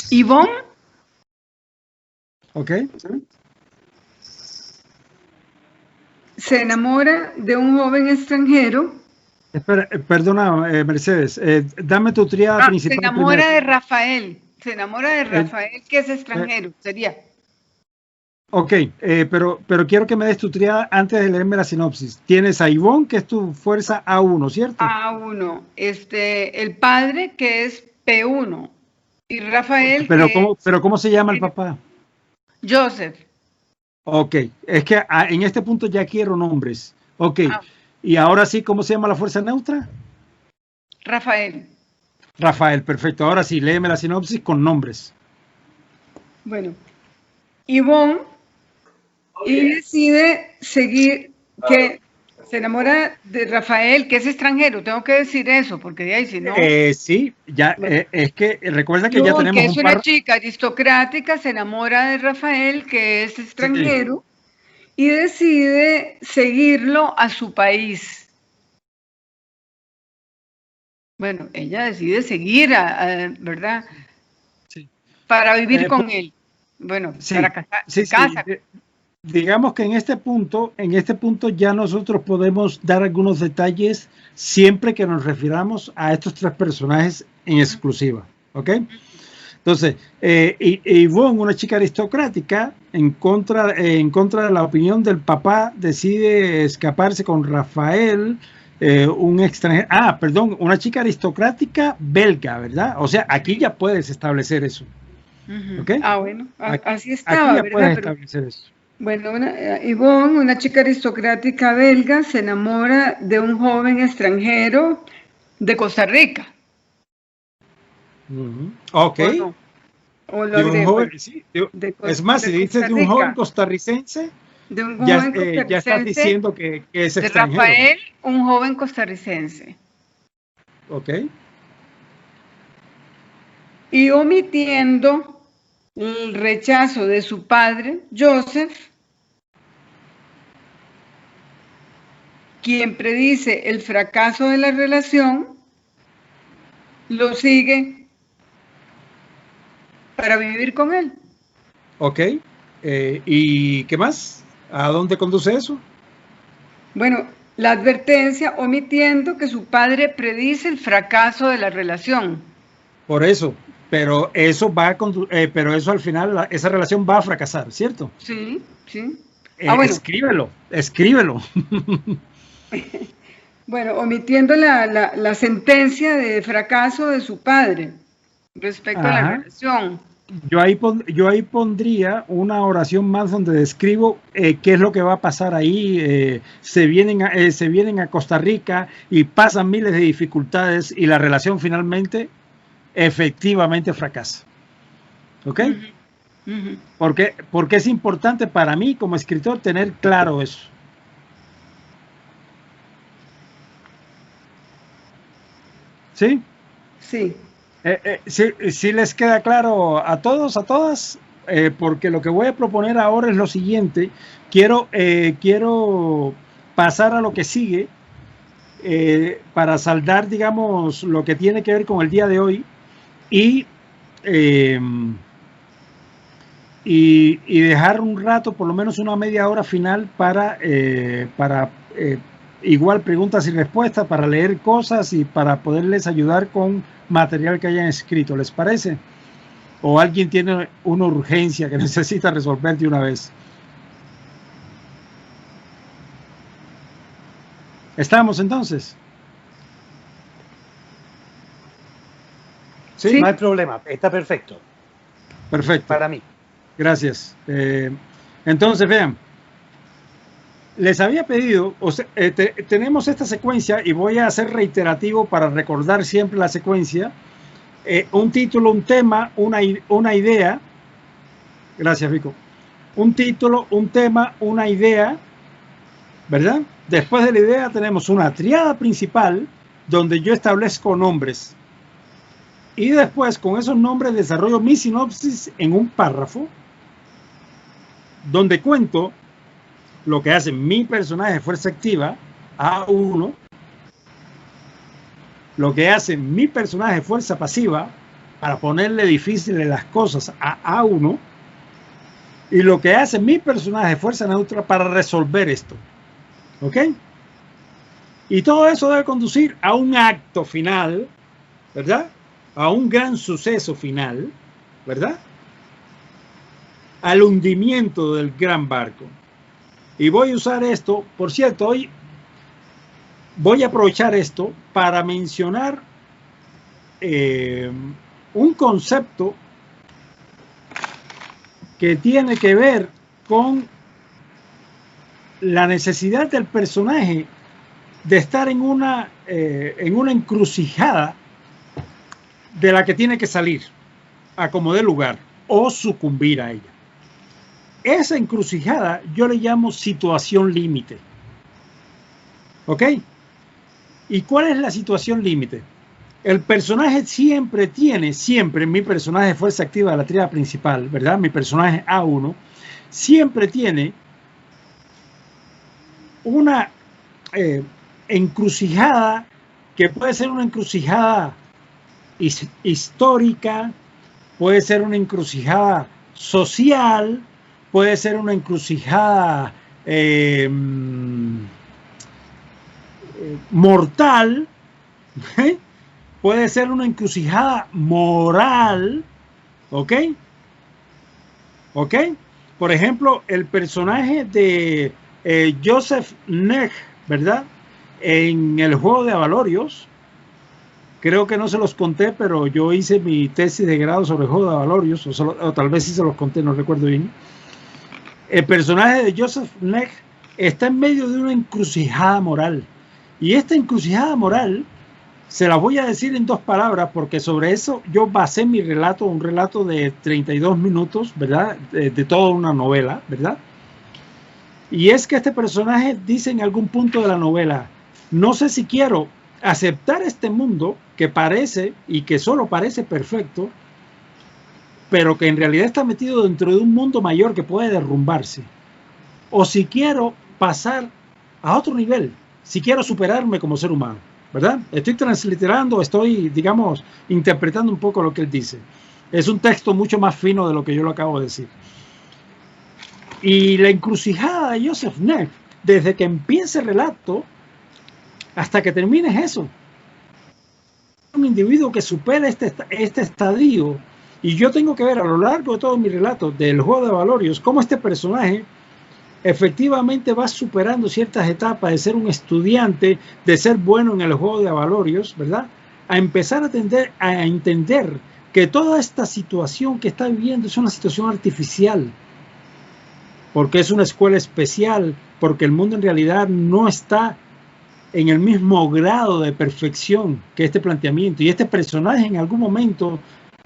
Ivonne Ok. se enamora de un joven extranjero. Espera, perdona, Mercedes, dame tu triada Se principal enamora primero. de Rafael. Se enamora de Eh, Rafael, que es eh, extranjero, sería. ok, pero quiero que me des tu triada antes de leerme la sinopsis. Tienes a Ivonne, que es tu fuerza A1, ¿cierto? A1, el padre que es P1 y Rafael que Pero ¿cómo se llama el es papá? Joseph. Ok, es que en este punto ya quiero nombres. Ok, Ah, y ahora sí, ¿cómo se llama la fuerza neutra? Rafael. Rafael, perfecto. Ahora sí, léeme la sinopsis con nombres. Bueno, Ivonne y decide seguir, que se enamora de Rafael, que es extranjero. Tengo que decir eso, porque de ahí si no. Sí, ya, Bueno, es que recuerda que ya Ivonne, tenemos que es un una par. chica aristocrática, se enamora de Rafael, que es Sí, extranjero, y decide seguirlo a su país. Bueno, ella decide seguir, ¿verdad? sí. Para vivir Pues, con él. Bueno, sí, para casar, se sí. casa. Digamos que en este punto ya nosotros podemos dar algunos detalles siempre que nos refiramos a estos tres personajes en exclusiva, ¿ok? Entonces, Yvonne, una chica aristocrática, en contra de la opinión del papá, decide escaparse con Rafael, un extranjero. Ah, perdón, una chica aristocrática belga, ¿verdad? O sea, aquí ya puedes establecer eso, ¿ok? Ah, bueno, así Aquí estaba, ya ¿verdad? puedes Pero establecer eso. bueno, Yvonne, una chica aristocrática belga, se enamora de un joven extranjero de Costa Rica. Ok. ¿O no? O lo De un agregué, bueno, joven, sí, es más, si de dices Costa de un joven Rica, costarricense, de un ya, joven ya estás costarricense, diciendo que es de extranjero. Rafael, un joven costarricense. Ok. Y omitiendo el rechazo de su padre, Joseph, quien predice el fracaso de la relación, lo sigue para vivir con él. Ok. ¿Y qué más? ¿A dónde conduce eso? Bueno, la advertencia omitiendo que su padre predice el fracaso de la relación. Por eso. Pero eso pero eso al final, esa relación va a fracasar, ¿cierto? Sí, sí. Ah, bueno. Escríbelo. Bueno, omitiendo la sentencia de fracaso de su padre respecto a la Ajá. relación. Yo ahí pondría una oración más donde describo qué es lo que va a pasar ahí. Se vienen a Costa Rica y pasan miles de dificultades y la relación finalmente efectivamente fracasa. ¿Ok? Porque es importante para mí como escritor tener claro eso. ¿Sí? Sí. Sí les queda claro a todos, a todas, porque lo que voy a proponer ahora es lo siguiente. Quiero pasar a lo que sigue para saldar, digamos, lo que tiene que ver con el día de hoy y, eh, y dejar un rato, por lo menos una media hora final para igual preguntas y respuestas, para leer cosas y para poderles ayudar con material que hayan escrito. ¿Les parece? ¿O alguien tiene una urgencia que necesita resolver de una vez? ¿Estamos entonces? ¿Sí? No hay problema, está perfecto. Perfecto. Para mí. Gracias. Entonces, vean. les había pedido, tenemos esta secuencia y voy a ser reiterativo para recordar siempre la secuencia. Un título, un tema, una idea. Gracias, Rico. Un título, un tema, una idea, ¿verdad? Después de la idea tenemos una tríada principal donde yo establezco nombres. Y después con esos nombres desarrollo mi sinopsis en un párrafo donde cuento lo que hace mi personaje de fuerza activa, A1, lo que hace mi personaje de fuerza pasiva, para ponerle difíciles las cosas a A1, y lo que hace mi personaje de fuerza neutra para resolver esto. ¿Ok? Y todo eso debe conducir a un acto final, ¿verdad? A un gran suceso final, ¿verdad? Al hundimiento del gran barco. Y voy a usar esto, por cierto, hoy voy a aprovechar esto para mencionar un concepto que tiene que ver con la necesidad del personaje de estar en una encrucijada de la que tiene que salir a como dé lugar o sucumbir a ella. Esa encrucijada yo le llamo situación límite. ¿Ok? ¿Y cuál es la situación límite? El personaje siempre, mi personaje de fuerza activa de la tríada principal, ¿verdad? Mi personaje A1, siempre tiene una encrucijada que puede ser una encrucijada histórica, puede ser una encrucijada social, puede ser una encrucijada mortal, ¿eh? Puede ser una encrucijada moral, ¿ok? ¿Ok? Por ejemplo, el personaje de Joseph Neg, ¿verdad? En el juego de Avalorios, creo que no se los conté, pero yo hice mi tesis de grado sobre el juego de Avalorios, o tal vez sí se los conté, no recuerdo bien. El personaje de Joseph Neg está en medio de una encrucijada moral. Y esta encrucijada moral se la voy a decir en 2 palabras, porque sobre eso yo basé mi relato, un relato de 32 minutos, ¿verdad? De toda una novela, ¿verdad? Y es que este personaje dice en algún punto de la novela, no sé si quiero aceptar este mundo que parece y que solo parece perfecto, pero que en realidad está metido dentro de un mundo mayor que puede derrumbarse. O si quiero pasar a otro nivel, si quiero superarme como ser humano, ¿verdad? Estoy transliterando, estoy, digamos, interpretando un poco lo que él dice. Es un texto mucho más fino de lo que yo lo acabo de decir. Y la encrucijada de Joseph Neg, desde que empiece el relato hasta que termine es eso. Un individuo que supera este estadio. Y yo tengo que ver a lo largo de todo mi relato del juego de Avalorios cómo este personaje efectivamente va superando ciertas etapas de ser un estudiante, de ser bueno en el juego de Avalorios, ¿verdad? A empezar a entender que toda esta situación que está viviendo es una situación artificial, porque es una escuela especial, porque el mundo en realidad no está en el mismo grado de perfección que este planteamiento, y este personaje en algún momento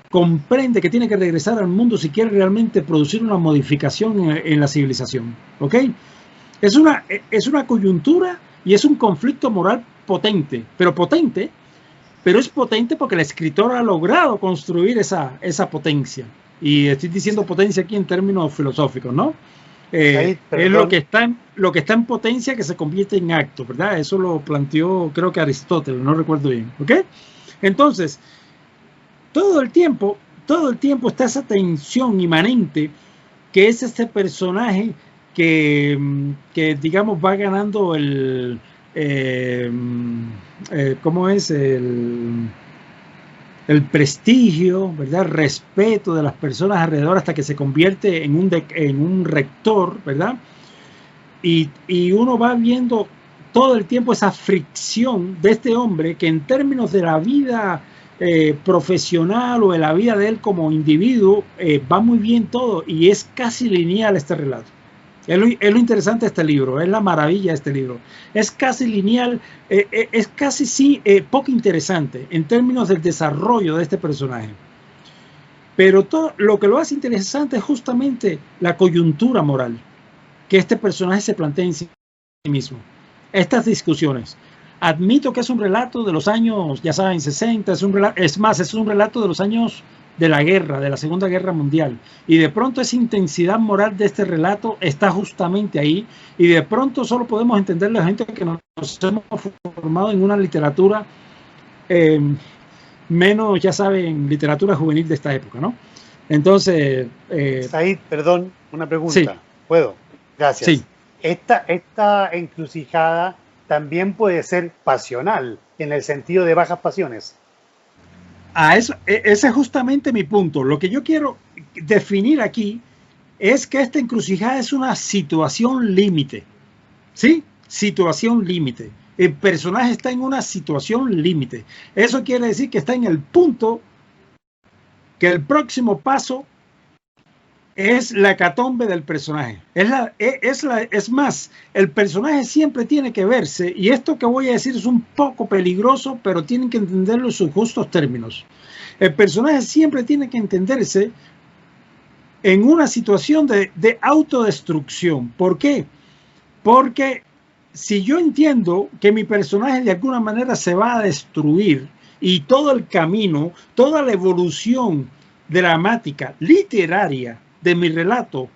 comprende que tiene que regresar al mundo si quiere realmente producir una modificación en la civilización. ¿Ok? Es una coyuntura y es un conflicto moral potente, pero es potente porque el escritor ha logrado construir esa potencia. Y estoy diciendo potencia aquí en términos filosóficos, ¿no? Es lo que está en potencia que se convierte en acto, ¿verdad? Eso lo planteó, creo que Aristóteles, no recuerdo bien. ¿Ok? Entonces, todo el tiempo está esa tensión inmanente que es este personaje que digamos va ganando ¿cómo es? El prestigio, ¿verdad? El respeto de las personas alrededor hasta que se convierte en un rector, ¿verdad? Y uno va viendo todo el tiempo esa fricción de este hombre que en términos de la vida profesional o de la vida de él como individuo va muy bien todo y es casi lineal este relato. Es lo interesante de este libro, es la maravilla de este libro. Es casi lineal, es casi sí poco interesante en términos del desarrollo de este personaje. Pero todo lo que lo hace interesante es justamente la coyuntura moral que este personaje se plantea en sí mismo. Estas discusiones. Admito que es un relato de los años, ya saben, 60, es un relato de los años de la guerra, de la Segunda Guerra Mundial. Y de pronto esa intensidad moral de este relato está justamente ahí. Y de pronto solo podemos entender la gente que nos hemos formado en una literatura menos, ya saben, literatura juvenil de esta época, ¿no? Entonces... Said, perdón, una pregunta. Sí. ¿Puedo? Gracias. Sí. Esta encrucijada también puede ser pasional, en el sentido de bajas pasiones. Ese es justamente mi punto. Lo que yo quiero definir aquí es que esta encrucijada es una situación límite. ¿Sí? Situación límite. El personaje está en una situación límite. Eso quiere decir que está en el punto que el próximo paso es la hecatombe del personaje. Es más, el personaje siempre tiene que verse, y esto que voy a decir es un poco peligroso, pero tienen que entenderlo en sus justos términos. El personaje siempre tiene que entenderse en una situación de autodestrucción. ¿Por qué? Porque si yo entiendo que mi personaje de alguna manera se va a destruir, y todo el camino, toda la evolución dramática, literaria, de mi relato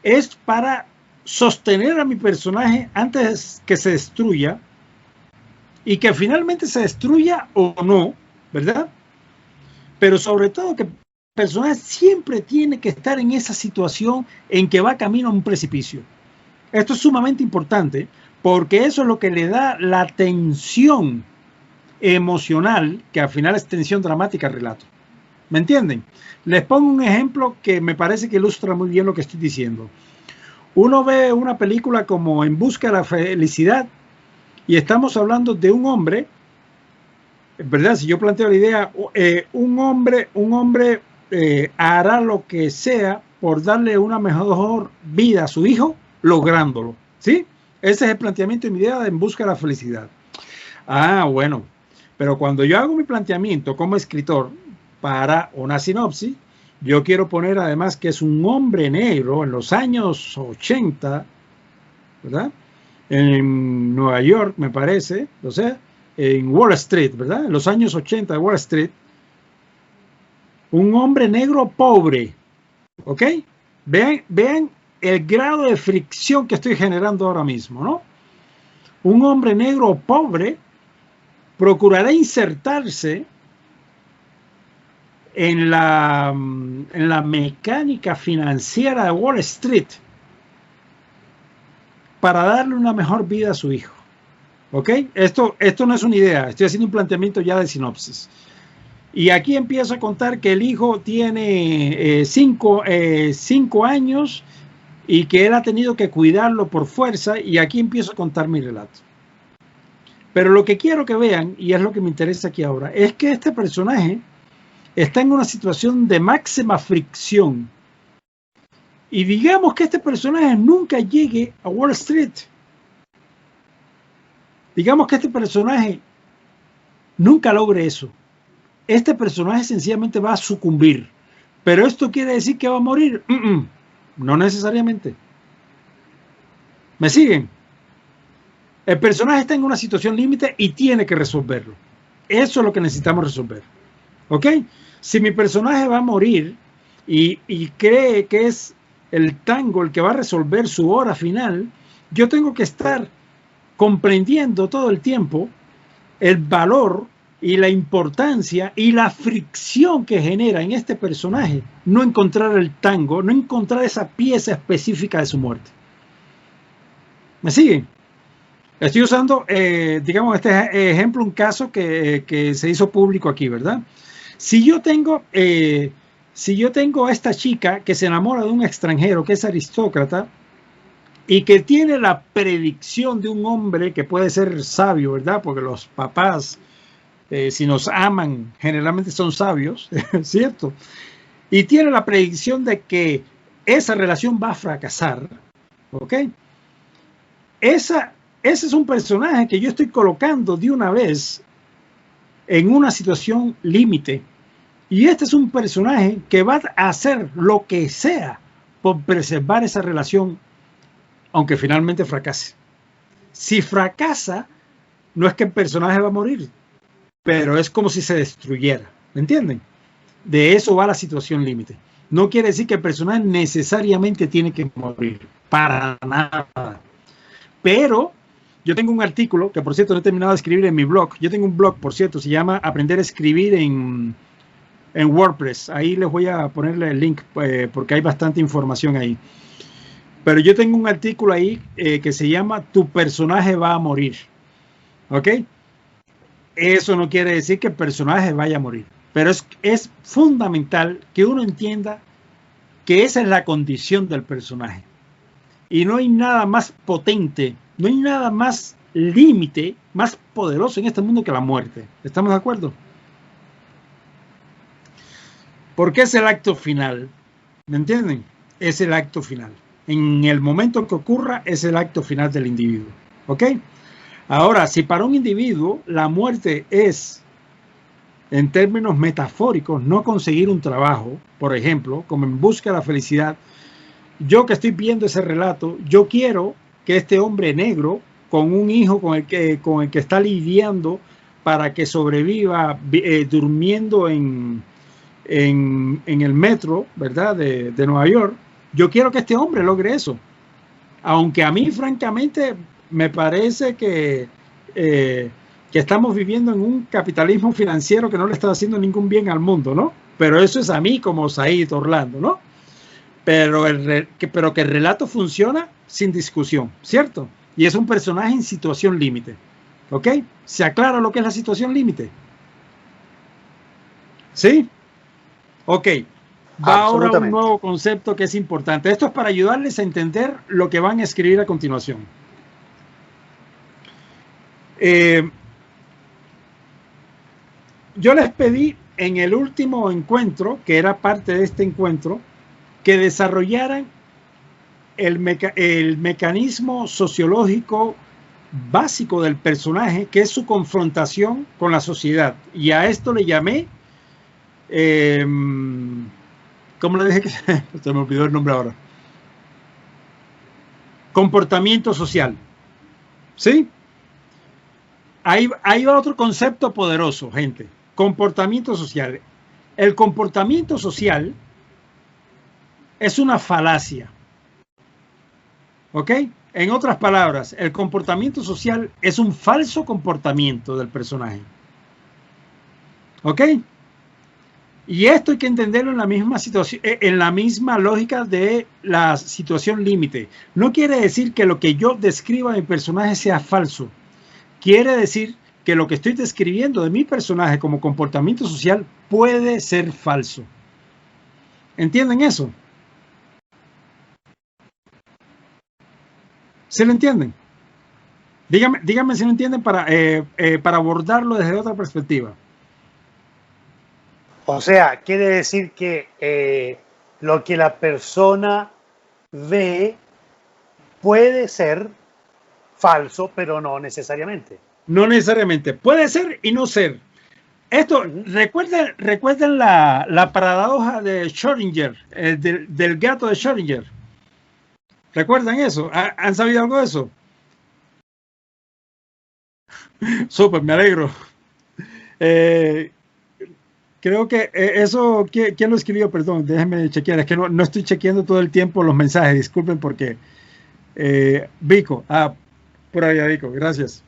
es para sostener a mi personaje antes que se destruya y que finalmente se destruya o no, ¿verdad? Pero sobre todo que el personaje siempre tiene que estar en esa situación en que va camino a un precipicio. Esto es sumamente importante porque eso es lo que le da la tensión emocional, que al final es tensión dramática al relato. ¿Me entienden? Les pongo un ejemplo que me parece que ilustra muy bien lo que estoy diciendo. Uno ve una película como En busca de la felicidad y estamos hablando de un hombre, ¿verdad? Si yo planteo la idea, un hombre hará lo que sea por darle una mejor vida a su hijo, lográndolo, ¿sí? Ese es el planteamiento de mi idea de En busca de la felicidad. Ah, bueno, pero cuando yo hago mi planteamiento como escritor, para una sinopsis, yo quiero poner además que es un hombre negro en los años 80, ¿verdad? En Nueva York, me parece, o sea, en Wall Street, ¿verdad? En los años 80 de Wall Street, un hombre negro pobre, ¿ok? Vean el grado de fricción que estoy generando ahora mismo, ¿no? Un hombre negro pobre procurará insertarse en la mecánica financiera de Wall Street para darle una mejor vida a su hijo. ¿Ok? Esto no es una idea, estoy haciendo un planteamiento ya de sinopsis. Y aquí empiezo a contar que el hijo tiene 5 años y que él ha tenido que cuidarlo por fuerza, y aquí empiezo a contar mi relato. Pero lo que quiero que vean, y es lo que me interesa aquí ahora, es que este personaje está en una situación de máxima fricción. Y digamos que este personaje nunca llegue a Wall Street. Digamos que este personaje nunca logre eso. Este personaje sencillamente va a sucumbir. ¿Pero esto quiere decir que va a morir? No necesariamente. ¿Me siguen? El personaje está en una situación límite y tiene que resolverlo. Eso es lo que necesitamos resolver. ¿Ok? Si mi personaje va a morir y cree que es el tango el que va a resolver su hora final, yo tengo que estar comprendiendo todo el tiempo el valor y la importancia y la fricción que genera en este personaje no encontrar el tango, no encontrar esa pieza específica de su muerte. ¿Me siguen? Estoy usando, digamos, este ejemplo, un caso que se hizo público aquí, ¿verdad? Si yo tengo a esta chica que se enamora de un extranjero que es aristócrata y que tiene la predicción de un hombre que puede ser sabio, ¿verdad? Porque los papás, si nos aman, generalmente son sabios, ¿cierto? Y tiene la predicción de que esa relación va a fracasar, ¿Ok? Ese es un personaje que yo estoy colocando de una vez en una situación límite. Y este es un personaje que va a hacer lo que sea por preservar esa relación, aunque finalmente fracase. Si fracasa, no es que el personaje va a morir, pero es como si se destruyera. ¿Me entienden? De eso va la situación límite. No quiere decir que el personaje necesariamente tiene que morir. Para nada. Pero yo tengo un artículo, que por cierto no he terminado de escribir en mi blog. Yo tengo un blog, por cierto, se llama Aprender a escribir en WordPress. Ahí les voy a ponerle el link porque hay bastante información ahí. Pero yo tengo un artículo ahí que se llama Tu personaje va a morir. ¿Ok? Eso no quiere decir que el personaje vaya a morir. Pero es fundamental que uno entienda que esa es la condición del personaje. Y no hay nada más potente, no hay nada más límite, más poderoso en este mundo que la muerte. ¿Estamos de acuerdo? Porque es el acto final. ¿Me entienden? Es el acto final. En el momento que ocurra, es el acto final del individuo. ¿Ok? Ahora, si para un individuo la muerte es, en términos metafóricos, no conseguir un trabajo, por ejemplo, como en busca de la felicidad, yo que estoy viendo ese relato, yo quiero que este hombre negro, con un hijo con el que está lidiando para que sobreviva durmiendo en el metro, ¿verdad?, de Nueva York, yo quiero que este hombre logre eso. Aunque a mí, francamente, me parece que estamos viviendo en un capitalismo financiero que no le está haciendo ningún bien al mundo, ¿no? Pero eso es a mí como Said Orlando, ¿no? Pero que el relato funciona sin discusión, ¿cierto? Y es un personaje en situación límite, ¿ok? ¿Se aclara lo que es la situación límite? ¿Sí? Ok. Va ahora un nuevo concepto que es importante. Esto es para ayudarles a entender lo que van a escribir a continuación. Yo les pedí en el último encuentro, que era parte de este encuentro, que desarrollaran el mecanismo sociológico básico del personaje, que es su confrontación con la sociedad. Y a esto le llamé, ¿cómo le dije? Se me olvidó el nombre ahora. Comportamiento social. ¿Sí? Ahí va otro concepto poderoso, gente. Comportamiento social. El comportamiento social es una falacia. ¿Ok? En otras palabras, el comportamiento social es un falso comportamiento del personaje. ¿Ok? Y esto hay que entenderlo en la misma situación, en la misma lógica de la situación límite. No quiere decir que lo que yo describa de mi personaje sea falso. Quiere decir que lo que estoy describiendo de mi personaje como comportamiento social puede ser falso. ¿Entienden eso? ¿Se lo entienden? Díganme si lo entienden para abordarlo desde otra perspectiva. O sea, quiere decir que lo que la persona ve puede ser falso, pero no necesariamente. No necesariamente. Puede ser y no ser. Esto, recuerden la paradoja de Schrödinger, del gato de Schrödinger. ¿Recuerdan eso? ¿Han sabido algo de eso? Súper, me alegro. Creo que eso, ¿quién lo escribió? Perdón, déjenme chequear. Es que no estoy chequeando todo el tiempo los mensajes. Disculpen porque... Vico, por ahí, Vico, gracias.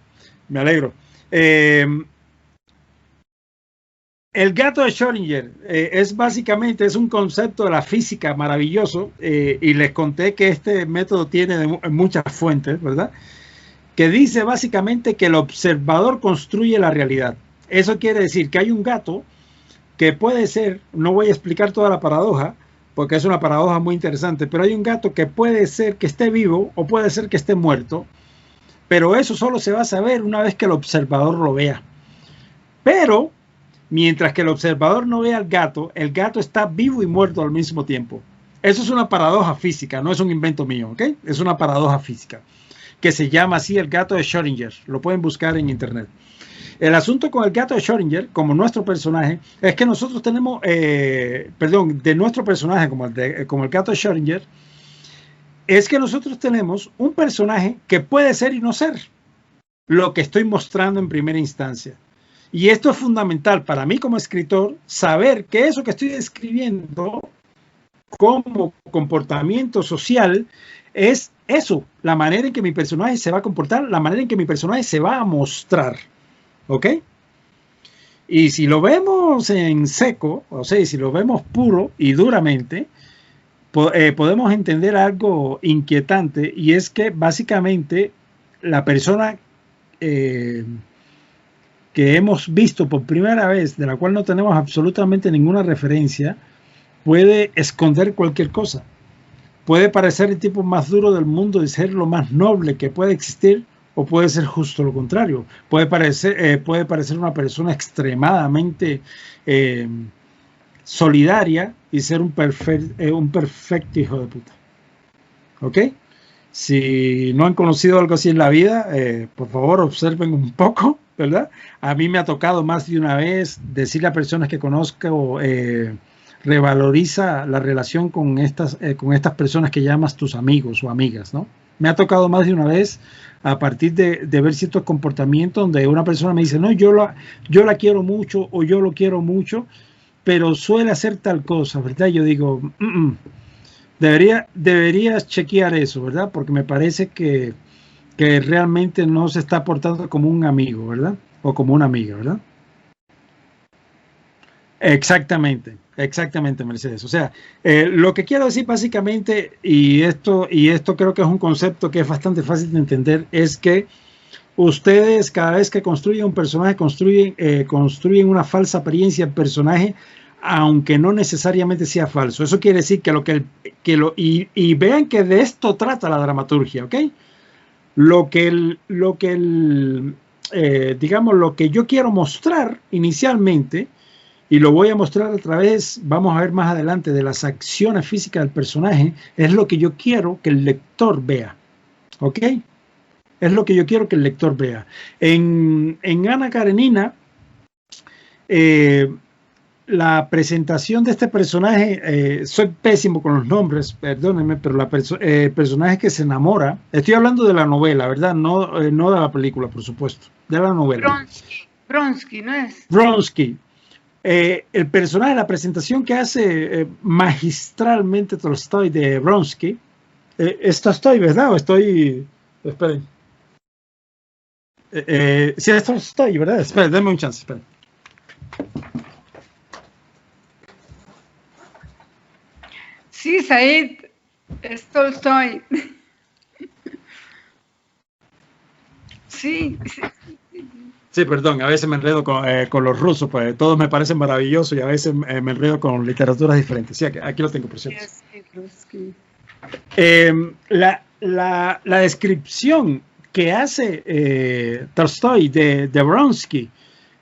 Me alegro. El gato de Schrödinger es básicamente un concepto de la física maravilloso y les conté que este método tiene muchas fuentes, ¿verdad? Que dice básicamente que el observador construye la realidad. Eso quiere decir que hay un gato que puede ser, no voy a explicar toda la paradoja, porque es una paradoja muy interesante, pero hay un gato que puede ser que esté vivo o puede ser que esté muerto, pero eso solo se va a saber una vez que el observador lo vea. Pero, mientras que el observador no vea al gato, el gato está vivo y muerto al mismo tiempo. Eso es una paradoja física, no es un invento mío, ¿ok? Es una paradoja física que se llama así el gato de Schrödinger. Lo pueden buscar en internet. El asunto con el gato de Schrödinger, como nuestro personaje, es que nosotros tenemos, de nuestro personaje como el gato de Schrödinger, es que nosotros tenemos un personaje que puede ser y no ser lo que estoy mostrando en primera instancia. Y esto es fundamental para mí como escritor, saber que eso que estoy escribiendo como comportamiento social es eso, la manera en que mi personaje se va a comportar, la manera en que mi personaje se va a mostrar. ¿Ok? Y si lo vemos en seco, o sea, si lo vemos puro y duramente, podemos entender algo inquietante, y es que básicamente la persona que hemos visto por primera vez, de la cual no tenemos absolutamente ninguna referencia, puede esconder cualquier cosa. Puede parecer el tipo más duro del mundo y ser lo más noble que puede existir, o puede ser justo lo contrario. Puede parecer una persona extremadamente solidaria y ser un perfecto hijo de puta. ¿Ok? Si no han conocido algo así en la vida, por favor observen un poco, ¿verdad? A mí me ha tocado más de una vez decirle a personas que conozco, revaloriza la relación con estas personas que llamas tus amigos o amigas, ¿no? Me ha tocado más de una vez a partir de ver ciertos comportamientos donde una persona me dice, no, yo la quiero mucho o yo lo quiero mucho, pero suele hacer tal cosa, ¿verdad? Yo digo, deberías chequear eso, ¿verdad? Porque me parece que realmente no se está portando como un amigo, ¿verdad? O como una amiga, ¿verdad? Exactamente, Mercedes. O sea, lo que quiero decir básicamente, y esto creo que es un concepto que es bastante fácil de entender, es que ustedes cada vez que construyen un personaje, construyen una falsa apariencia del personaje, aunque no necesariamente sea falso. Eso quiere decir y vean que de esto trata la dramaturgia, ¿ok? Lo que yo quiero mostrar inicialmente, y lo voy a mostrar a través, vamos a ver más adelante, de las acciones físicas del personaje, es lo que yo quiero que el lector vea. ¿Ok? Es lo que yo quiero que el lector vea. En Ana Karenina, la presentación de este personaje, soy pésimo con los nombres, perdónenme, pero el personaje que se enamora, estoy hablando de la novela, ¿verdad? No de la película, por supuesto, de la novela. Bronsky, ¿no es? Bronsky. El personaje, la presentación que hace magistralmente Tolstoy de Bronsky, es Tolstoy, ¿verdad? O estoy... Esperen. Sí, es Tolstoy, ¿verdad? Esperen, denme un chance, esperen. Sí, Said, es Tolstoy. Sí. Sí, perdón, a veces me enredo con los rusos, pues todos me parecen maravillosos y a veces me enredo con literaturas diferentes. Sí, aquí lo tengo, por cierto. La descripción que hace Tolstoy de Bronsky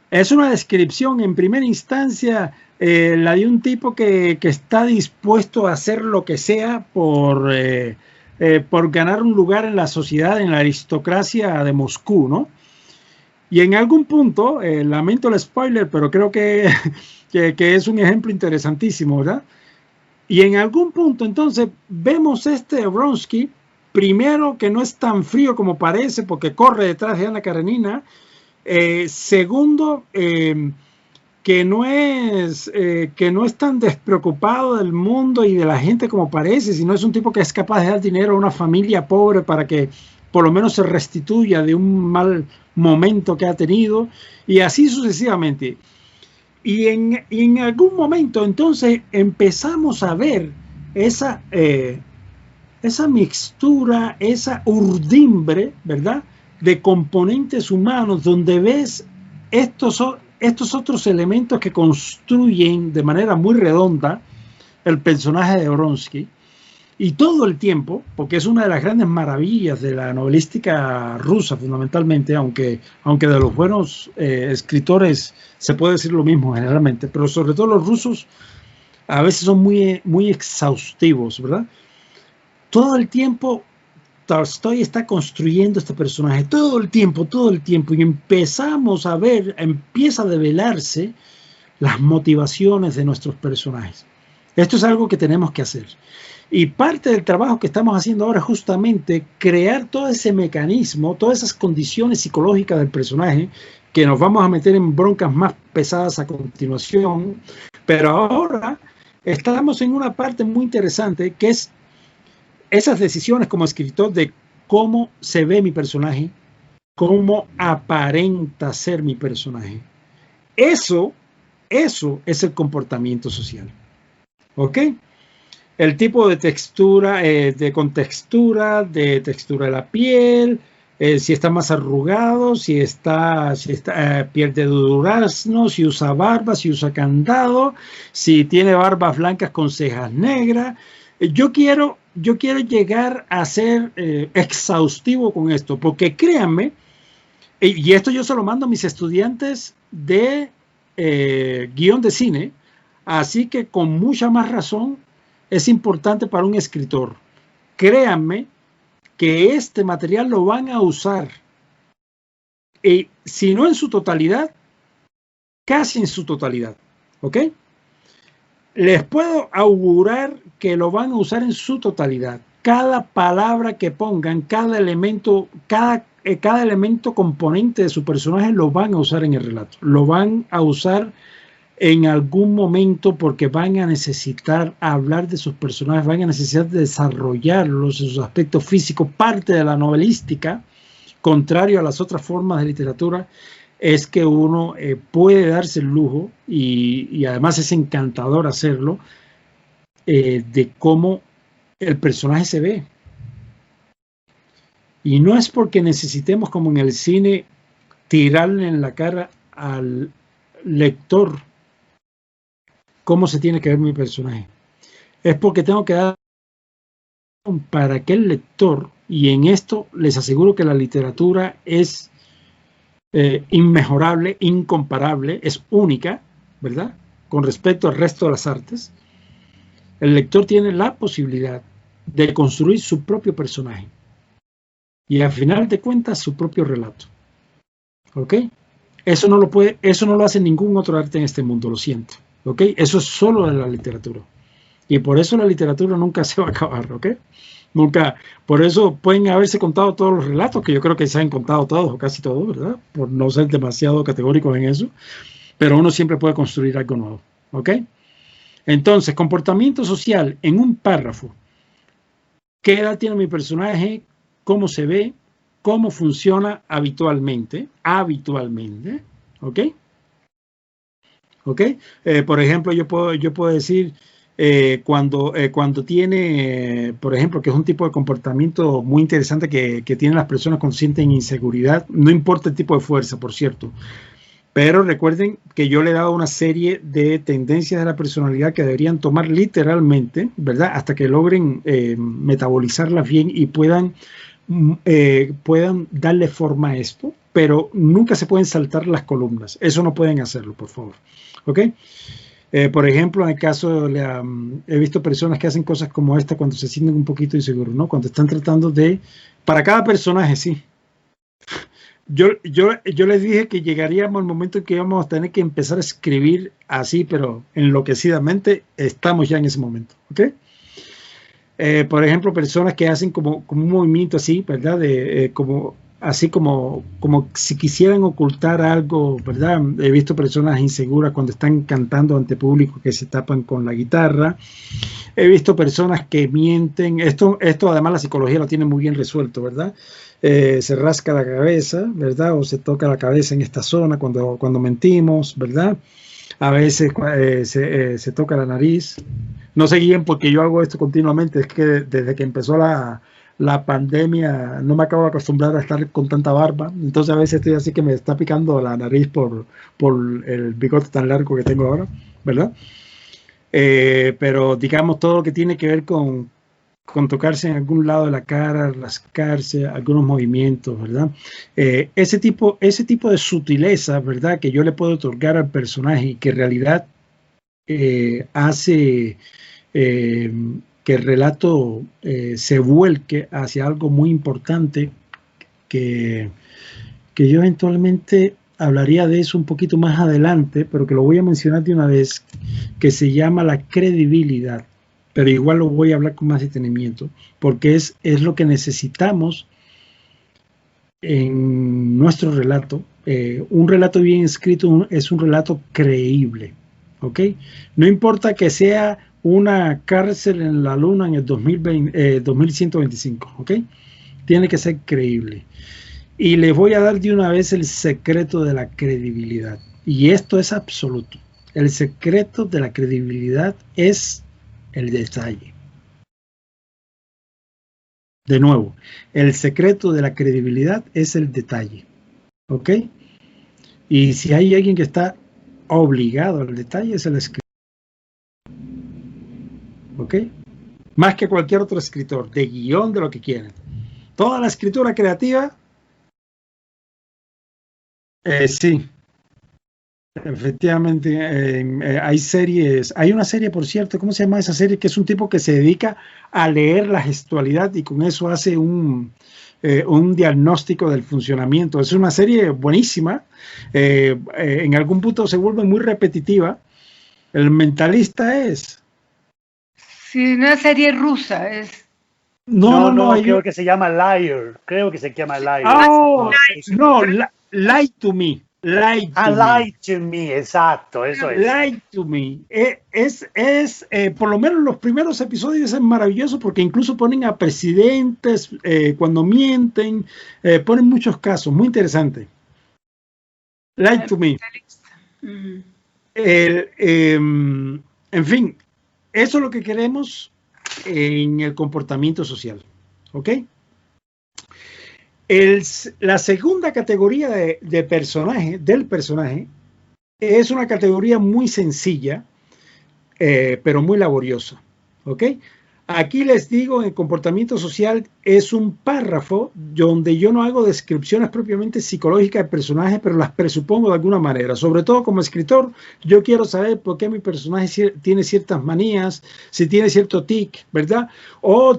es una descripción en primera instancia, la de un tipo que está dispuesto a hacer lo que sea por ganar un lugar en la sociedad, en la aristocracia de Moscú, ¿no? Y en algún punto, lamento el spoiler, pero creo que es un ejemplo interesantísimo, ¿verdad? Y en algún punto, entonces, vemos Bronsky, primero, que no es tan frío como parece, porque corre detrás de Ana Karenina. Segundo, que no es tan despreocupado del mundo y de la gente como parece, sino es un tipo que es capaz de dar dinero a una familia pobre para que por lo menos se restituya de un mal momento que ha tenido, y así sucesivamente. Y en algún momento entonces empezamos a ver esa mixtura, esa urdimbre, ¿verdad?, de componentes humanos, donde ves estos otros elementos que construyen de manera muy redonda el personaje de Bronsky. Y todo el tiempo, porque es una de las grandes maravillas de la novelística rusa fundamentalmente, aunque de los buenos escritores se puede decir lo mismo generalmente, pero sobre todo los rusos a veces son muy exhaustivos, ¿verdad? Todo el tiempo Tolstoy está construyendo este personaje, todo el tiempo, y empezamos a ver, empieza a develarse las motivaciones de nuestros personajes. Esto es algo que tenemos que hacer. Y parte del trabajo que estamos haciendo ahora es justamente crear todo ese mecanismo, todas esas condiciones psicológicas del personaje, que nos vamos a meter en broncas más pesadas a continuación. Pero ahora estamos en una parte muy interesante, que es esas decisiones como escritor de cómo se ve mi personaje, cómo aparenta ser mi personaje. Eso es el comportamiento social. ¿Ok? El tipo de textura, de contextura, de textura de la piel, si está más arrugado, si está piel de durazno, si usa barba, si usa candado, si tiene barbas blancas con cejas negras. Yo quiero llegar a ser exhaustivo con esto, porque créanme, y esto yo se lo mando a mis estudiantes de guión de cine, así que con mucha más razón es importante para un escritor. Créanme que este material lo van a usar, si no en su totalidad, casi en su totalidad. ¿Ok? Les puedo augurar que lo van a usar en su totalidad. Cada palabra que pongan, cada elemento componente de su personaje lo van a usar en el relato. Lo van a usar en algún momento porque van a necesitar hablar de sus personajes, van a necesitar desarrollarlos en sus aspectos físicos. Parte de la novelística, contrario a las otras formas de literatura, es que uno puede darse el lujo, y además es encantador hacerlo, de cómo el personaje se ve. Y no es porque necesitemos, como en el cine, tirarle en la cara al lector cómo se tiene que ver mi personaje. Es porque tengo que dar para que el lector, y en esto les aseguro que la literatura es inmejorable, incomparable, es única, ¿verdad? Con respecto al resto de las artes, el lector tiene la posibilidad de construir su propio personaje y al final de cuentas su propio relato. ¿Ok? Eso no lo hace ningún otro arte en este mundo, lo siento. ¿Ok? Eso es solo de la literatura. Y por eso la literatura nunca se va a acabar, ¿ok? Nunca. Por eso pueden haberse contado todos los relatos, que yo creo que se han contado todos o casi todos, ¿verdad? Por no ser demasiado categóricos en eso. Pero uno siempre puede construir algo nuevo, ¿ok? Entonces, comportamiento social en un párrafo. ¿Qué edad tiene mi personaje? ¿Cómo se ve? ¿Cómo funciona habitualmente? Habitualmente, ¿ok? ¿Ok? Por ejemplo, yo puedo decir cuando tiene, por ejemplo, que es un tipo de comportamiento muy interesante que tienen las personas cuando sienten inseguridad, no importa el tipo de fuerza, por cierto, pero recuerden que yo le he dado una serie de tendencias de la personalidad que deberían tomar literalmente, ¿verdad? Hasta que logren metabolizarlas bien y puedan darle forma a esto, pero nunca se pueden saltar las columnas. Eso no pueden hacerlo, por favor. ¿Ok? Por ejemplo, en el caso, he visto personas que hacen cosas como esta cuando se sienten un poquito inseguros, ¿no? Cuando están tratando de... Para cada personaje, sí. Yo les dije que llegaríamos al momento en que íbamos a tener que empezar a escribir así, pero enloquecidamente. Estamos ya en ese momento, ¿ok? Por ejemplo, personas que hacen como un movimiento así, ¿verdad? Así como si quisieran ocultar algo, ¿verdad? He visto personas inseguras cuando están cantando ante público que se tapan con la guitarra. He visto personas que mienten. Esto además la psicología lo tiene muy bien resuelto, ¿verdad? Se rasca la cabeza, ¿verdad? O se toca la cabeza en esta zona cuando mentimos, ¿verdad? A veces se toca la nariz. No se guíen porque yo hago esto continuamente. Es que desde que empezó la pandemia no me acabo de acostumbrar a estar con tanta barba. Entonces a veces estoy así que me está picando la nariz por el bigote tan largo que tengo ahora, ¿verdad? Pero digamos todo lo que tiene que ver con tocarse en algún lado de la cara, rascarse, algunos movimientos, ¿verdad? Ese tipo de sutileza, ¿verdad? Que yo le puedo otorgar al personaje y que en realidad hace que el relato se vuelque hacia algo muy importante que yo eventualmente hablaría de eso un poquito más adelante, pero que lo voy a mencionar de una vez, que se llama la credibilidad, pero igual lo voy a hablar con más detenimiento, porque es lo que necesitamos en nuestro relato. Un relato bien escrito es un relato creíble, ¿ok? No importa que sea una cárcel en la luna en el 2125, ¿ok? Tiene que ser creíble. Y les voy a dar de una vez el secreto de la credibilidad. Y esto es absoluto. El secreto de la credibilidad es el detalle. De nuevo, el secreto de la credibilidad es el detalle. ¿Ok? Y si hay alguien que está obligado al detalle, es el escritor. ¿Ok? Más que cualquier otro escritor, de guión, de lo que quieran. Toda la escritura creativa, sí. Efectivamente, hay series, hay una serie, por cierto, ¿cómo se llama esa serie? Que es un tipo que se dedica a leer la gestualidad y con eso hace un diagnóstico del funcionamiento. Es una serie buenísima, en algún punto se vuelve muy repetitiva. El Mentalista es... Sí, una serie rusa es. No, creo que se llama Liar. Creo que se llama Liar. Oh, no, Lie to Me. Lie to Me, exacto, eso es. Lie to Me. Por lo menos los primeros episodios es maravilloso porque incluso ponen a presidentes cuando mienten, ponen muchos casos, muy interesante. Lie to Me. En fin, eso es lo que queremos en el comportamiento social. ¿Ok? La segunda categoría del personaje, es una categoría muy sencilla, pero muy laboriosa. ¿Ok? Aquí les digo, en el comportamiento social es un párrafo donde yo no hago descripciones propiamente psicológicas de personajes, pero las presupongo de alguna manera. Sobre todo como escritor, yo quiero saber por qué mi personaje tiene ciertas manías, si tiene cierto tic, ¿verdad? O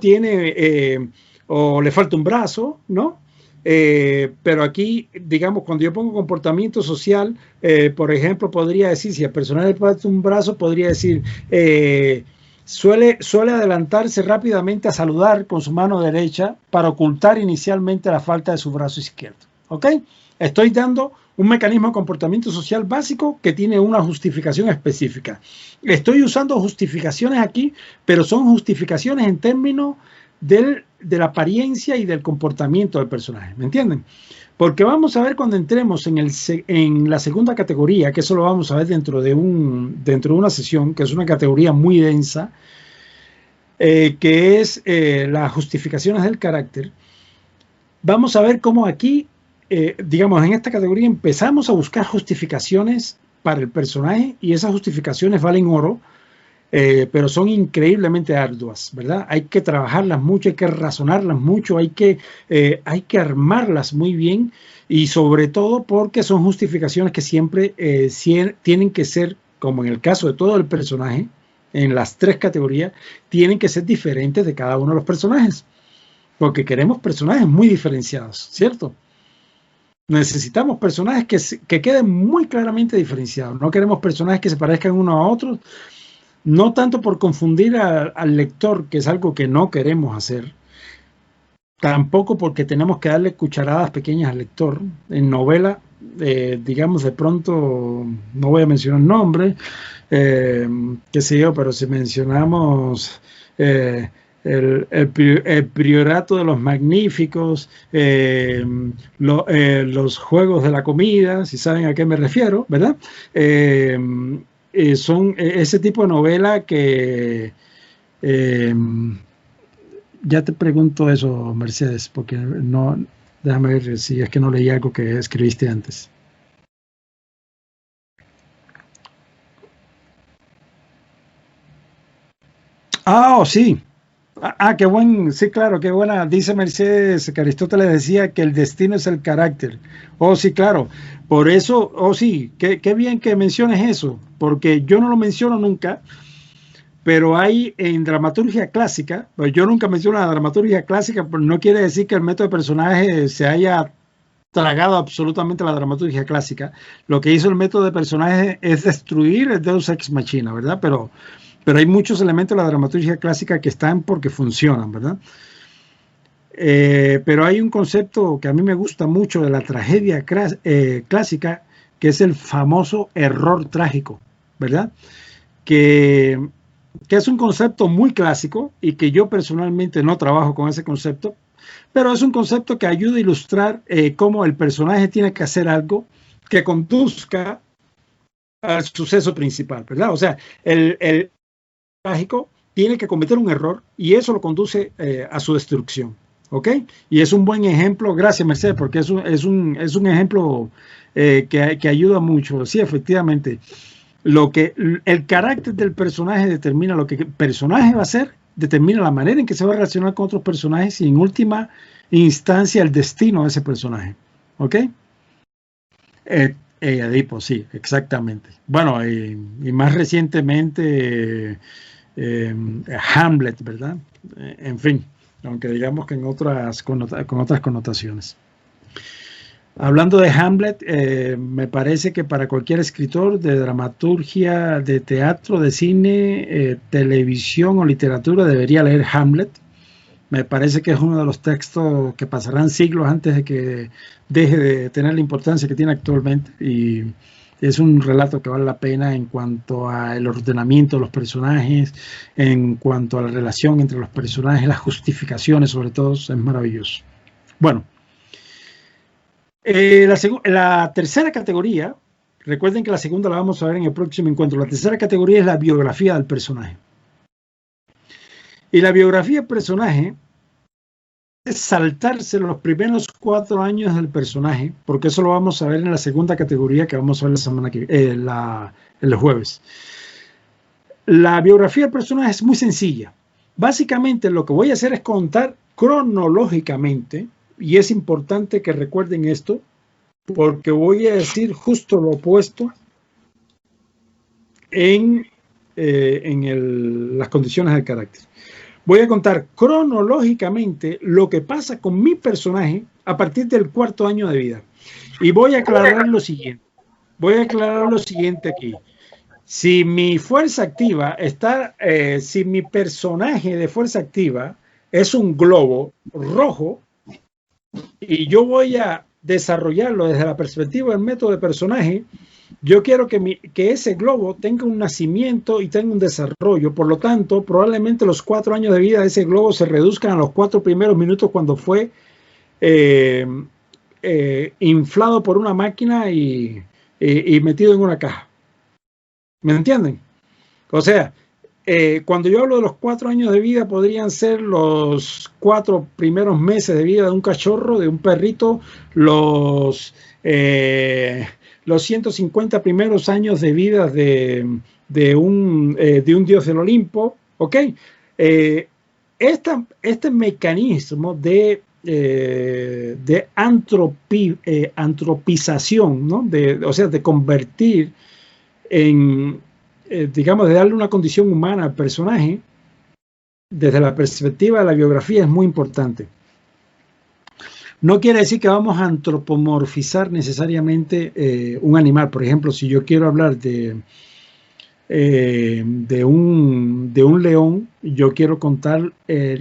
le falta un brazo, ¿no? Pero aquí, digamos, cuando yo pongo comportamiento social, por ejemplo, podría decir, si al personaje le falta un brazo, podría decir, suele adelantarse rápidamente a saludar con su mano derecha para ocultar inicialmente la falta de su brazo izquierdo. ¿Ok? Estoy dando un mecanismo de comportamiento social básico que tiene una justificación específica. Estoy usando justificaciones aquí, pero son justificaciones en términos de la apariencia y del comportamiento del personaje. ¿Me entienden? Porque vamos a ver cuando entremos en la segunda categoría, que eso lo vamos a ver dentro de una sesión, que es una categoría muy densa, que es las justificaciones del carácter. Vamos a ver cómo aquí, digamos, en esta categoría empezamos a buscar justificaciones para el personaje y esas justificaciones valen oro, pero son increíblemente arduas, ¿verdad? Hay que trabajarlas mucho, hay que razonarlas mucho, hay que armarlas muy bien y sobre todo porque son justificaciones que siempre tienen que ser, como en el caso de todo el personaje, en las tres categorías, tienen que ser diferentes de cada uno de los personajes, porque queremos personajes muy diferenciados, ¿cierto? Necesitamos personajes que queden muy claramente diferenciados, no queremos personajes que se parezcan unos a otros, no tanto por confundir al lector, que es algo que no queremos hacer, tampoco porque tenemos que darle cucharadas pequeñas al lector. En novela, digamos, de pronto, no voy a mencionar nombres, qué sé yo, pero si mencionamos el Priorato de los Magníficos, los Juegos de la Comida, si saben a qué me refiero, ¿verdad? Son ese tipo de novela que ya te pregunto eso, Mercedes, porque no, déjame ver si es que no leí algo que escribiste antes. Sí. Qué buen, sí, claro, qué buena. Dice Mercedes que Aristóteles decía que el destino es el carácter. Oh, sí, claro. Por eso, oh, sí, qué bien que menciones eso, porque yo no lo menciono nunca, pero hay en dramaturgia clásica, pues yo nunca menciono la dramaturgia clásica, pero no quiere decir que el método de personaje se haya tragado absolutamente la dramaturgia clásica. Lo que hizo el método de personaje es destruir el Deus Ex Machina, ¿verdad? Pero hay muchos elementos de la dramaturgia clásica que están porque funcionan, ¿verdad? Pero hay un concepto que a mí me gusta mucho de la tragedia clásica, que es el famoso error trágico, ¿verdad? Que es un concepto muy clásico y que yo personalmente no trabajo con ese concepto, pero es un concepto que ayuda a ilustrar cómo el personaje tiene que hacer algo que conduzca al suceso principal, ¿verdad? O sea, el trágico tiene que cometer un error y eso lo conduce a su destrucción, ¿ok? Y es un buen ejemplo, gracias Mercedes, porque es un ejemplo que ayuda mucho. Sí, efectivamente, el carácter del personaje determina lo que el personaje va a hacer, determina la manera en que se va a relacionar con otros personajes y en última instancia el destino de ese personaje, ¿ok? Edipo, sí, exactamente. Bueno, y más recientemente Hamlet, ¿verdad? En fin, aunque digamos que con otras connotaciones. Hablando de Hamlet, me parece que para cualquier escritor de dramaturgia, de teatro, de cine, televisión o literatura debería leer Hamlet. Me parece que es uno de los textos que pasarán siglos antes de que deje de tener la importancia que tiene actualmente, y es un relato que vale la pena en cuanto al ordenamiento de los personajes, en cuanto a la relación entre los personajes, las justificaciones sobre todo, es maravilloso. Bueno, la tercera categoría, recuerden que la segunda la vamos a ver en el próximo encuentro. La tercera categoría es la biografía del personaje. Y la biografía del personaje es saltarse los primeros 4 años del personaje, porque eso lo vamos a ver en la segunda categoría que vamos a ver el jueves. La biografía del personaje es muy sencilla. Básicamente lo que voy a hacer es contar cronológicamente, y es importante que recuerden esto, porque voy a decir justo lo opuesto en las condiciones del carácter. Voy a contar cronológicamente lo que pasa con mi personaje a partir del 4.º año de vida. Y voy a aclarar lo siguiente. Aquí. Si mi fuerza activa si mi personaje de fuerza activa es un globo rojo y yo voy a desarrollarlo desde la perspectiva del método de personaje, yo quiero que ese globo tenga un nacimiento y tenga un desarrollo. Por lo tanto, probablemente los 4 años de vida de ese globo se reduzcan a los 4 primeros minutos cuando fue inflado por una máquina y metido en una caja. ¿Me entienden? O sea, cuando yo hablo de los 4 años de vida, podrían ser los 4 primeros meses de vida de un cachorro, de un perrito, los 150 primeros años de vida de un dios del Olimpo, ¿ok? Este mecanismo de antropización, ¿no? O sea, de convertir digamos, de darle una condición humana al personaje, desde la perspectiva de la biografía es muy importante. No quiere decir que vamos a antropomorfizar necesariamente un animal. Por ejemplo, si yo quiero hablar de un león, yo quiero contar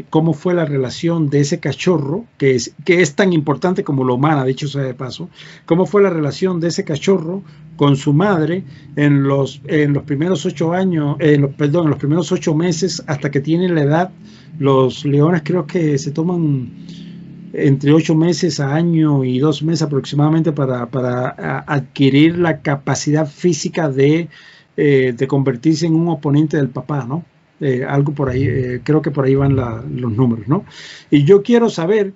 cómo fue la relación de ese cachorro, que es tan importante como la humana, dicho sea de paso, cómo fue la relación de ese cachorro con su madre en los primeros 8 años, en los primeros 8 meses hasta que tienen la edad. Los leones creo que se toman entre 8 meses a año y 2 meses aproximadamente para adquirir la capacidad física de convertirse en un oponente del papá, ¿no? Algo por ahí, creo que por ahí van los números, ¿no? Y yo quiero saber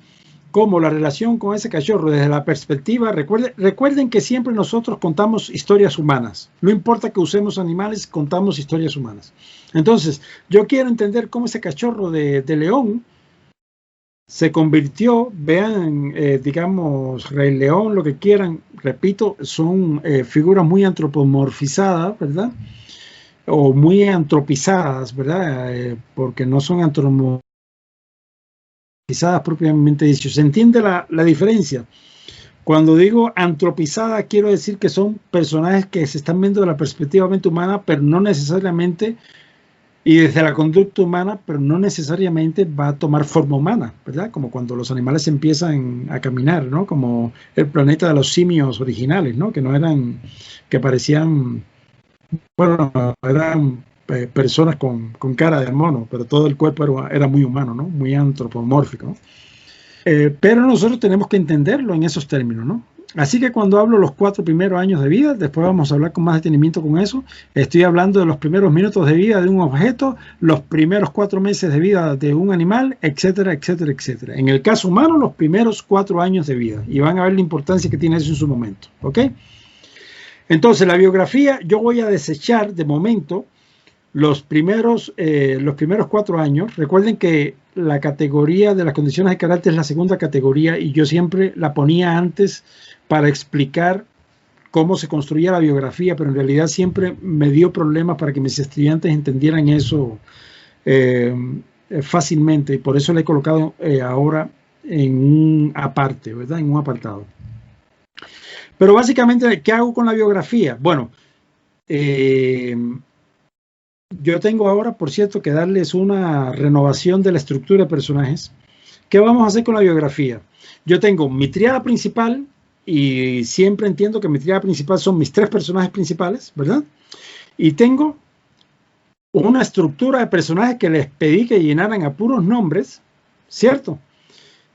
cómo la relación con ese cachorro desde la perspectiva, recuerden que siempre nosotros contamos historias humanas. No importa que usemos animales, contamos historias humanas. Entonces, yo quiero entender cómo ese cachorro de león se convirtió, vean, digamos, Rey León, lo que quieran, repito, son figuras muy antropomorfizadas, ¿verdad? O muy antropizadas, ¿verdad? Porque no son antropomorfizadas propiamente dicho. ¿Se entiende la diferencia? Cuando digo antropizada, quiero decir que son personajes que se están viendo de la perspectiva humana, pero no necesariamente, y desde la conducta humana, pero no necesariamente va a tomar forma humana, ¿verdad? Como cuando los animales empiezan a caminar, ¿no? Como el planeta de los simios originales, ¿no? Que no eran, que parecían, bueno, eran personas con cara de mono, pero todo el cuerpo era muy humano, ¿no? Muy antropomórfico, ¿no? Pero nosotros tenemos que entenderlo en esos términos, ¿no? Así que cuando hablo los 4 primeros años de vida, después vamos a hablar con más detenimiento con eso, estoy hablando de los primeros minutos de vida de un objeto, los primeros 4 meses de vida de un animal, etcétera, etcétera, etcétera. En el caso humano, los primeros 4 años de vida. Y van a ver la importancia que tiene eso en su momento, ¿ok? Entonces, la biografía, yo voy a desechar de momento los primeros 4 años. Recuerden que la categoría de las condiciones de carácter es la segunda categoría y yo siempre la ponía antes para explicar cómo se construía la biografía, pero en realidad siempre me dio problemas para que mis estudiantes entendieran eso fácilmente, y por eso le he colocado ahora en un aparte, ¿verdad? En un apartado. Pero básicamente, ¿qué hago con la biografía? Bueno, yo tengo ahora, por cierto, que darles una renovación de la estructura de personajes. ¿Qué vamos a hacer con la biografía? Yo tengo mi tríada principal, y siempre entiendo que mi tríada principal son mis 3 personajes principales, ¿verdad? Y tengo una estructura de personajes que les pedí que llenaran a puros nombres, ¿cierto?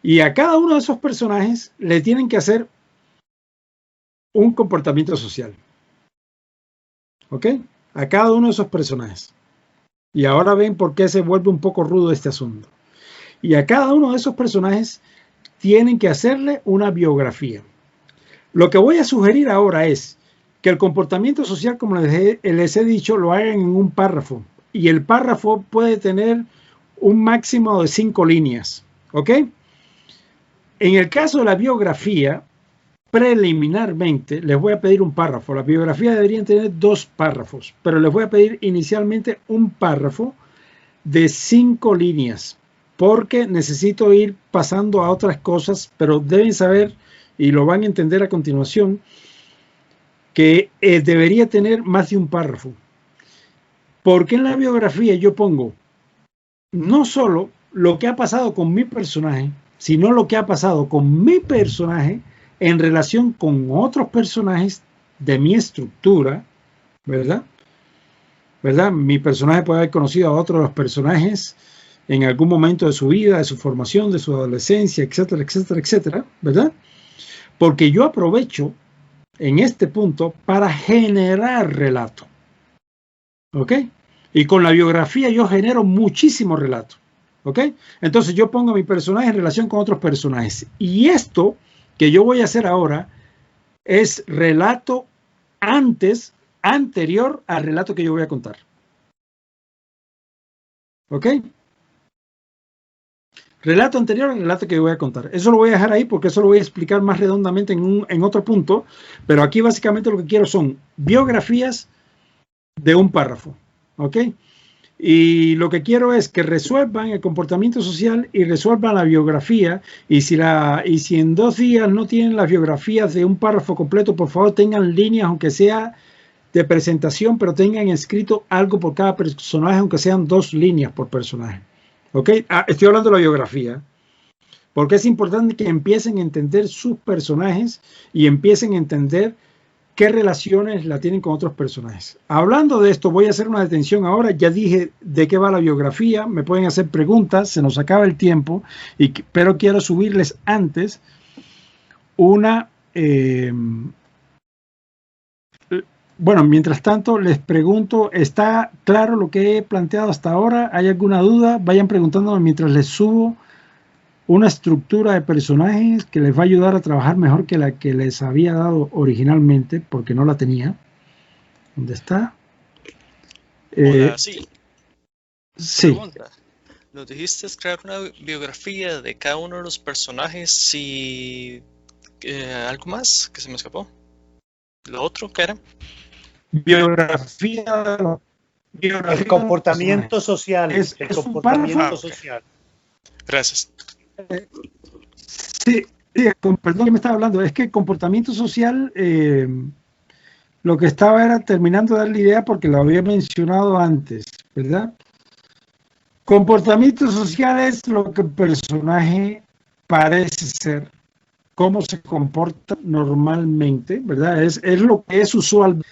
Y a cada uno de esos personajes le tienen que hacer un comportamiento social. ¿Ok? A cada uno de esos personajes. Y ahora ven por qué se vuelve un poco rudo este asunto. Y a cada uno de esos personajes tienen que hacerle una biografía. Lo que voy a sugerir ahora es que el comportamiento social, como les he dicho, lo hagan en un párrafo. Y el párrafo puede tener un máximo de 5 líneas. ¿Ok? En el caso de la biografía, preliminarmente les voy a pedir un párrafo. La biografía deberían tener 2 párrafos, pero les voy a pedir inicialmente un párrafo de 5 líneas, porque necesito ir pasando a otras cosas, pero deben saber, y lo van a entender a continuación, que debería tener más de un párrafo. Porque en la biografía yo pongo no solo lo que ha pasado con mi personaje, sino lo que ha pasado con mi personaje en relación con otros personajes de mi estructura, ¿verdad? ¿Verdad? Mi personaje puede haber conocido a otros personajes en algún momento de su vida, de su formación, de su adolescencia, etcétera, etcétera, etcétera, ¿verdad? Porque yo aprovecho en este punto para generar relato, ¿ok? Y con la biografía yo genero muchísimo relato, ¿ok? Entonces yo pongo a mi personaje en relación con otros personajes. Y esto que yo voy a hacer ahora es relato anterior al relato que yo voy a contar. ¿Ok? Relato anterior al relato que yo voy a contar. Eso lo voy a dejar ahí porque eso lo voy a explicar más redondamente en otro punto, pero aquí básicamente lo que quiero son biografías de un párrafo. ¿Ok? Y lo que quiero es que resuelvan el comportamiento social y resuelvan la biografía. Y si en 2 días no tienen las biografías de un párrafo completo, por favor tengan líneas, aunque sea de presentación, pero tengan escrito algo por cada personaje, aunque sean 2 líneas por personaje. ¿Ok? Estoy hablando de la biografía. Porque es importante que empiecen a entender sus personajes y empiecen a entender qué relaciones la tienen con otros personajes. Hablando de esto, voy a hacer una detención ahora. Ya dije de qué va la biografía. Me pueden hacer preguntas. Se nos acaba el tiempo. Pero quiero subirles antes una... bueno, mientras tanto, les pregunto, ¿está claro lo que he planteado hasta ahora? ¿Hay alguna duda? Vayan preguntándome mientras les subo una estructura de personajes que les va a ayudar a trabajar mejor que la que les había dado originalmente, porque no la tenía. ¿Dónde está? Hola, sí. Sí. Pregunta. Nos dijiste crear una biografía de cada uno de los personajes y algo más que se me escapó. ¿Lo otro qué era? Biografía. El comportamiento social. El comportamiento social. Gracias. Sí, perdón que me estaba hablando. Es que el comportamiento social, lo que estaba era terminando de dar la idea porque lo había mencionado antes, ¿verdad? Comportamiento social es lo que el personaje parece ser, cómo se comporta normalmente, ¿verdad? Es lo que es usual.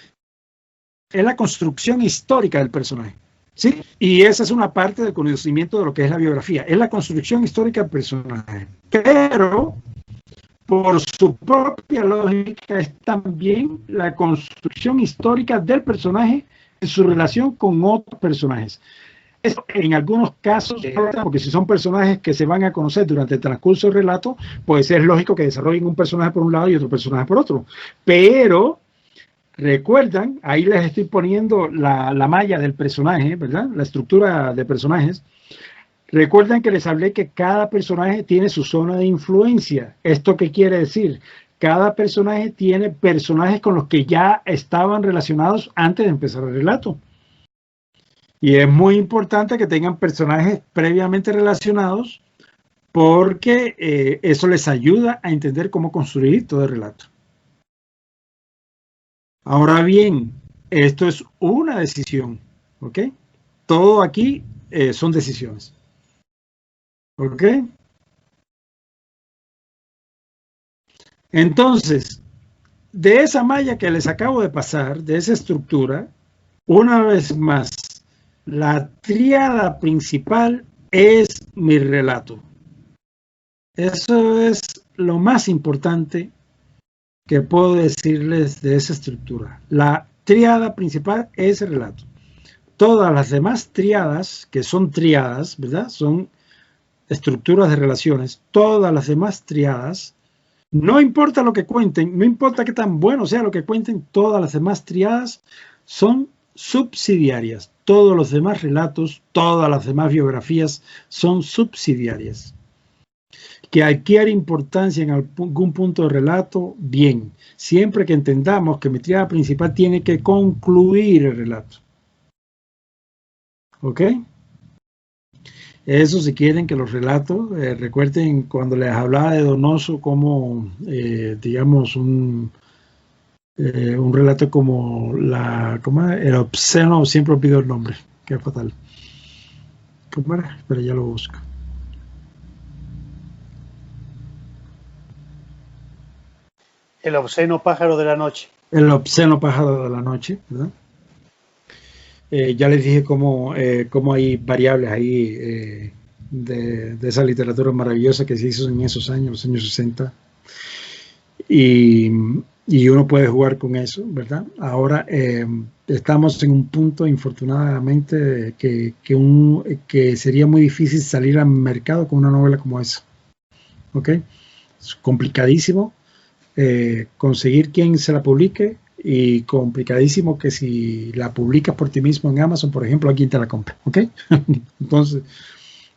Es la construcción histórica del personaje, ¿sí? Y esa es una parte del conocimiento de lo que es la biografía. Es la construcción histórica del personaje. Pero, por su propia lógica, es también la construcción histórica del personaje en su relación con otros personajes. Eso en algunos casos, porque si son personajes que se van a conocer durante el transcurso del relato, pues es lógico que desarrollen un personaje por un lado y otro personaje por otro. Pero recuerdan, ahí les estoy poniendo la malla del personaje, ¿verdad? La estructura de personajes. Recuerdan que les hablé que cada personaje tiene su zona de influencia. ¿Esto qué quiere decir? Cada personaje tiene personajes con los que ya estaban relacionados antes de empezar el relato. Y es muy importante que tengan personajes previamente relacionados porque eso les ayuda a entender cómo construir todo el relato. Ahora bien, esto es una decisión, ¿ok? Todo aquí son decisiones, ¿ok? Entonces, de esa malla que les acabo de pasar, de esa estructura, una vez más, la tríada principal es mi relato. Eso es lo más importante que puedo decirles de esa estructura. La tríada principal es el relato. Todas las demás tríadas, que son tríadas, ¿verdad? Son estructuras de relaciones. Todas las demás tríadas, no importa lo que cuenten, no importa qué tan bueno sea lo que cuenten, todas las demás tríadas son subsidiarias. Todos los demás relatos, todas las demás biografías son subsidiarias. Que adquiere importancia en algún punto del relato, bien. Siempre que entendamos que mi tríada principal tiene que concluir el relato. ¿Ok? Eso si quieren que los relatos, recuerden cuando les hablaba de Donoso como, digamos, un relato como ¿cómo era? El obsceno, siempre olvido el nombre, que es fatal. ¿Cómo era? Pero ya lo busco. El obsceno pájaro de la noche. El obsceno pájaro de la noche, ¿verdad? Ya les dije cómo hay variables ahí de esa literatura maravillosa que se hizo en esos años, los años 60. Y uno puede jugar con eso, ¿verdad? Ahora estamos en un punto, infortunadamente, que sería muy difícil salir al mercado con una novela como esa. ¿Ok? Es complicadísimo conseguir quien se la publique. Y complicadísimo que si la publicas por ti mismo en Amazon, por ejemplo, alguien te la compra, ¿ok? Entonces,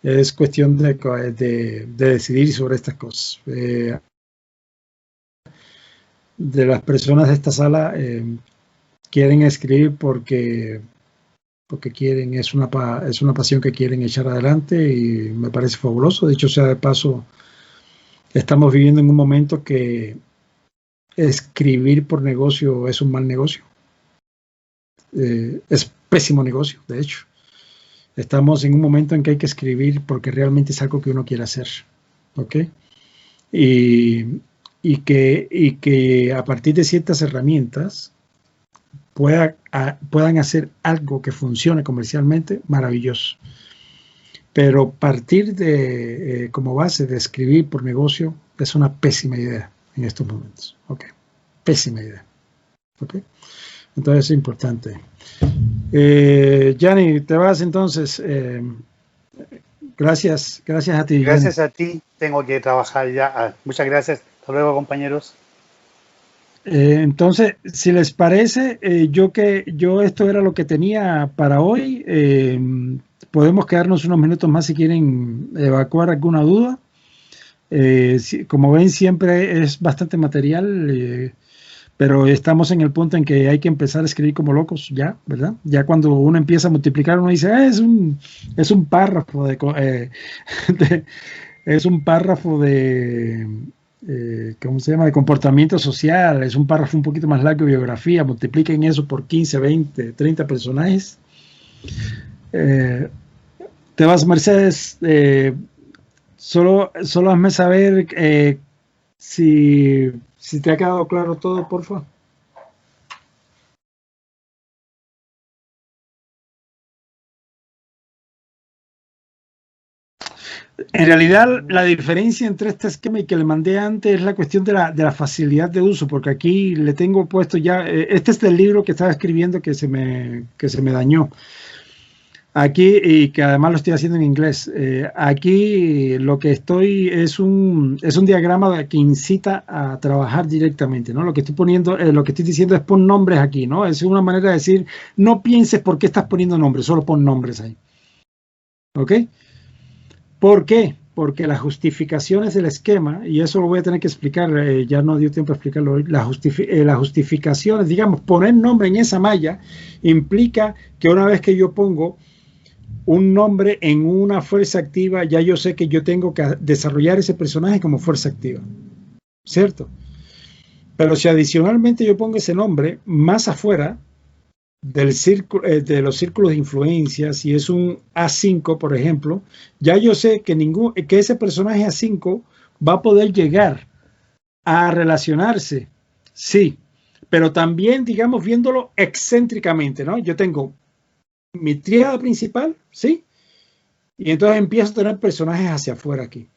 es cuestión de decidir sobre estas cosas. De las personas de esta sala quieren escribir porque quieren, es una pasión que quieren echar adelante y me parece fabuloso. Dicho sea de paso, estamos viviendo en un momento que escribir por negocio es un mal negocio. Es pésimo negocio, de hecho. Estamos en un momento en que hay que escribir porque realmente es algo que uno quiere hacer. ¿Ok? Y que a partir de ciertas herramientas puedan hacer algo que funcione comercialmente, maravilloso. Pero partir de como base de escribir por negocio es una pésima idea en estos momentos. Ok, pésima idea. Ok, entonces es importante. Gianni, te vas entonces. Gracias a ti. Gracias a ti. tengo que trabajar ya. Muchas gracias. Hasta luego, compañeros. Entonces, si les parece, yo esto era lo que tenía para hoy. Podemos quedarnos unos minutos más si quieren evacuar alguna duda. Como ven, siempre es bastante material, pero estamos en el punto en que hay que empezar a escribir como locos ya, ¿verdad? Ya cuando uno empieza a multiplicar, uno dice, es un párrafo es un párrafo de ¿cómo se llama? De comportamiento social, es un párrafo un poquito más largo de biografía, multipliquen eso por 15, 20, 30 personajes. Te vas, Mercedes, solo hazme saber si te ha quedado claro todo, por favor. En realidad, la diferencia entre este esquema y que le mandé antes es la cuestión de la facilidad de uso, porque aquí le tengo puesto ya, este es del libro que estaba escribiendo que se me dañó. Aquí, y que además lo estoy haciendo en inglés, aquí lo que estoy es un diagrama que incita a trabajar directamente, ¿no? Lo que estoy poniendo, lo que estoy diciendo es pon nombres aquí, ¿no? Es una manera de decir, no pienses por qué estás poniendo nombres, solo pon nombres ahí. ¿Ok? ¿Por qué? Porque las justificaciones del esquema, y eso lo voy a tener que explicar, ya no dio tiempo a explicarlo hoy, las justificaciones, digamos, poner nombre en esa malla implica que una vez que yo pongo un nombre en una fuerza activa, ya yo sé que yo tengo que desarrollar ese personaje como fuerza activa, ¿cierto? Pero si adicionalmente yo pongo ese nombre más afuera del círculo, de los círculos de influencia, si es un A5, por ejemplo, ya yo sé que ese personaje A5 va a poder llegar a relacionarse, sí, pero también, digamos, viéndolo excéntricamente, ¿no? Yo tengo mi tríada principal, ¿sí? Y entonces empiezo a tener personajes hacia afuera aquí.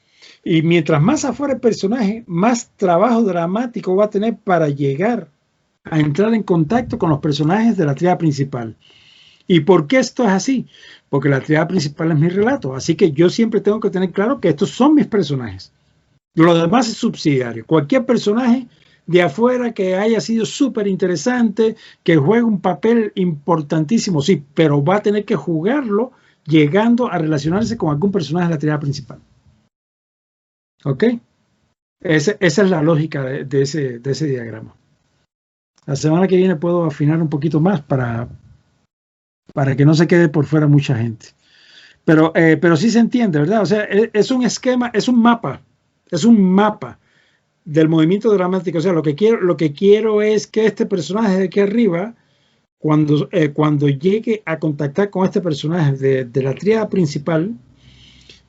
Y mientras más afuera el personaje, más trabajo dramático va a tener para llegar a entrar en contacto con los personajes de la tríada principal. ¿Y por qué esto es así? Porque la tríada principal es mi relato. Así que yo siempre tengo que tener claro que estos son mis personajes. Lo demás es subsidiario. Cualquier personaje de afuera que haya sido súper interesante, que juegue un papel importantísimo, sí, pero va a tener que jugarlo llegando a relacionarse con algún personaje de la tríada principal. ¿Ok? Esa es la lógica de ese diagrama. La semana que viene puedo afinar un poquito más para que no se quede por fuera mucha gente. Pero sí se entiende, ¿verdad? O sea, es un esquema, es un mapa del movimiento dramático. O sea, lo que quiero es que este personaje de aquí arriba, cuando llegue a contactar con este personaje de la tríada principal,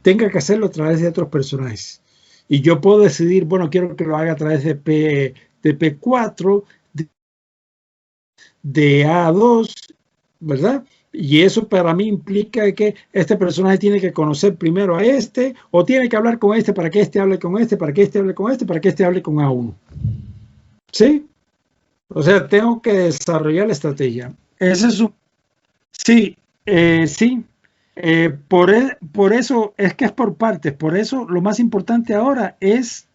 tenga que hacerlo a través de otros personajes. Y yo puedo decidir, bueno, quiero que lo haga a través de P4, de A2, ¿verdad? Y eso para mí implica que este personaje tiene que conocer primero a este, o tiene que hablar con este para que este hable con este, para que este hable con este, para que este hable con A1. ¿Sí? O sea, tengo que desarrollar la estrategia. Ese es sí, sí. Por eso es que es por partes. Por eso lo más importante ahora es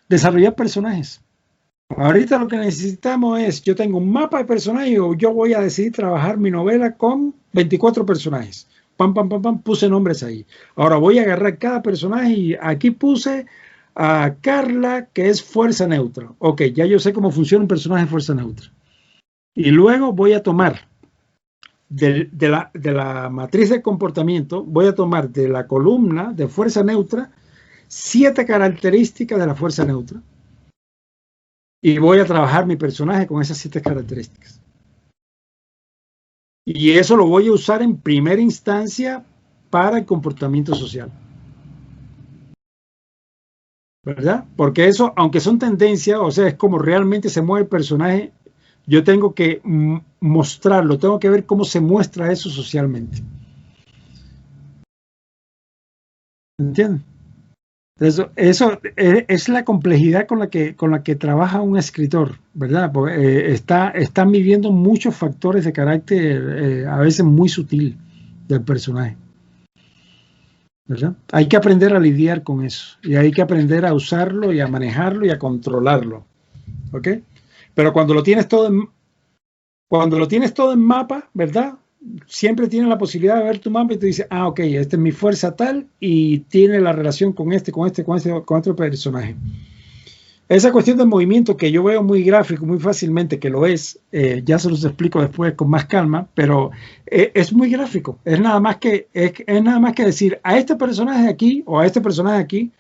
desarrollar personajes. Ahorita lo que necesitamos es, yo tengo un mapa de personajes, o yo voy a decidir trabajar mi novela con 24 personajes. Pam, pam, pam, pam, puse nombres ahí. Ahora voy a agarrar cada personaje y aquí puse a Carla, que es fuerza neutra. Ok, ya yo sé cómo funciona un personaje de fuerza neutra. Y luego voy a tomar de la matriz de comportamiento, voy a tomar de la columna de fuerza neutra 7 características de la fuerza neutra. Y voy a trabajar mi personaje con esas 7 características. Y eso lo voy a usar en primera instancia para el comportamiento social. ¿Verdad? Porque eso, aunque son tendencias, o sea, es como realmente se mueve el personaje, yo tengo que mostrarlo, tengo que ver cómo se muestra eso socialmente. ¿Entienden? Eso es la complejidad con la que trabaja un escritor, ¿verdad? Porque están midiendo muchos factores de carácter a veces muy sutil del personaje. ¿verdad? Hay que aprender a lidiar con eso y hay que aprender a usarlo y a manejarlo y a controlarlo, ¿ok? Pero cuando lo tienes todo en mapa, ¿verdad? Siempre tienes la posibilidad de ver tu mapa y tú dices, ah, ok, esta es mi fuerza tal y tiene la relación con otro personaje. Esa cuestión del movimiento que yo veo muy gráfico, muy fácilmente, que lo es, ya se los explico después con más calma, pero es muy gráfico. Es nada más que decir, a este personaje aquí o a este personaje aquí,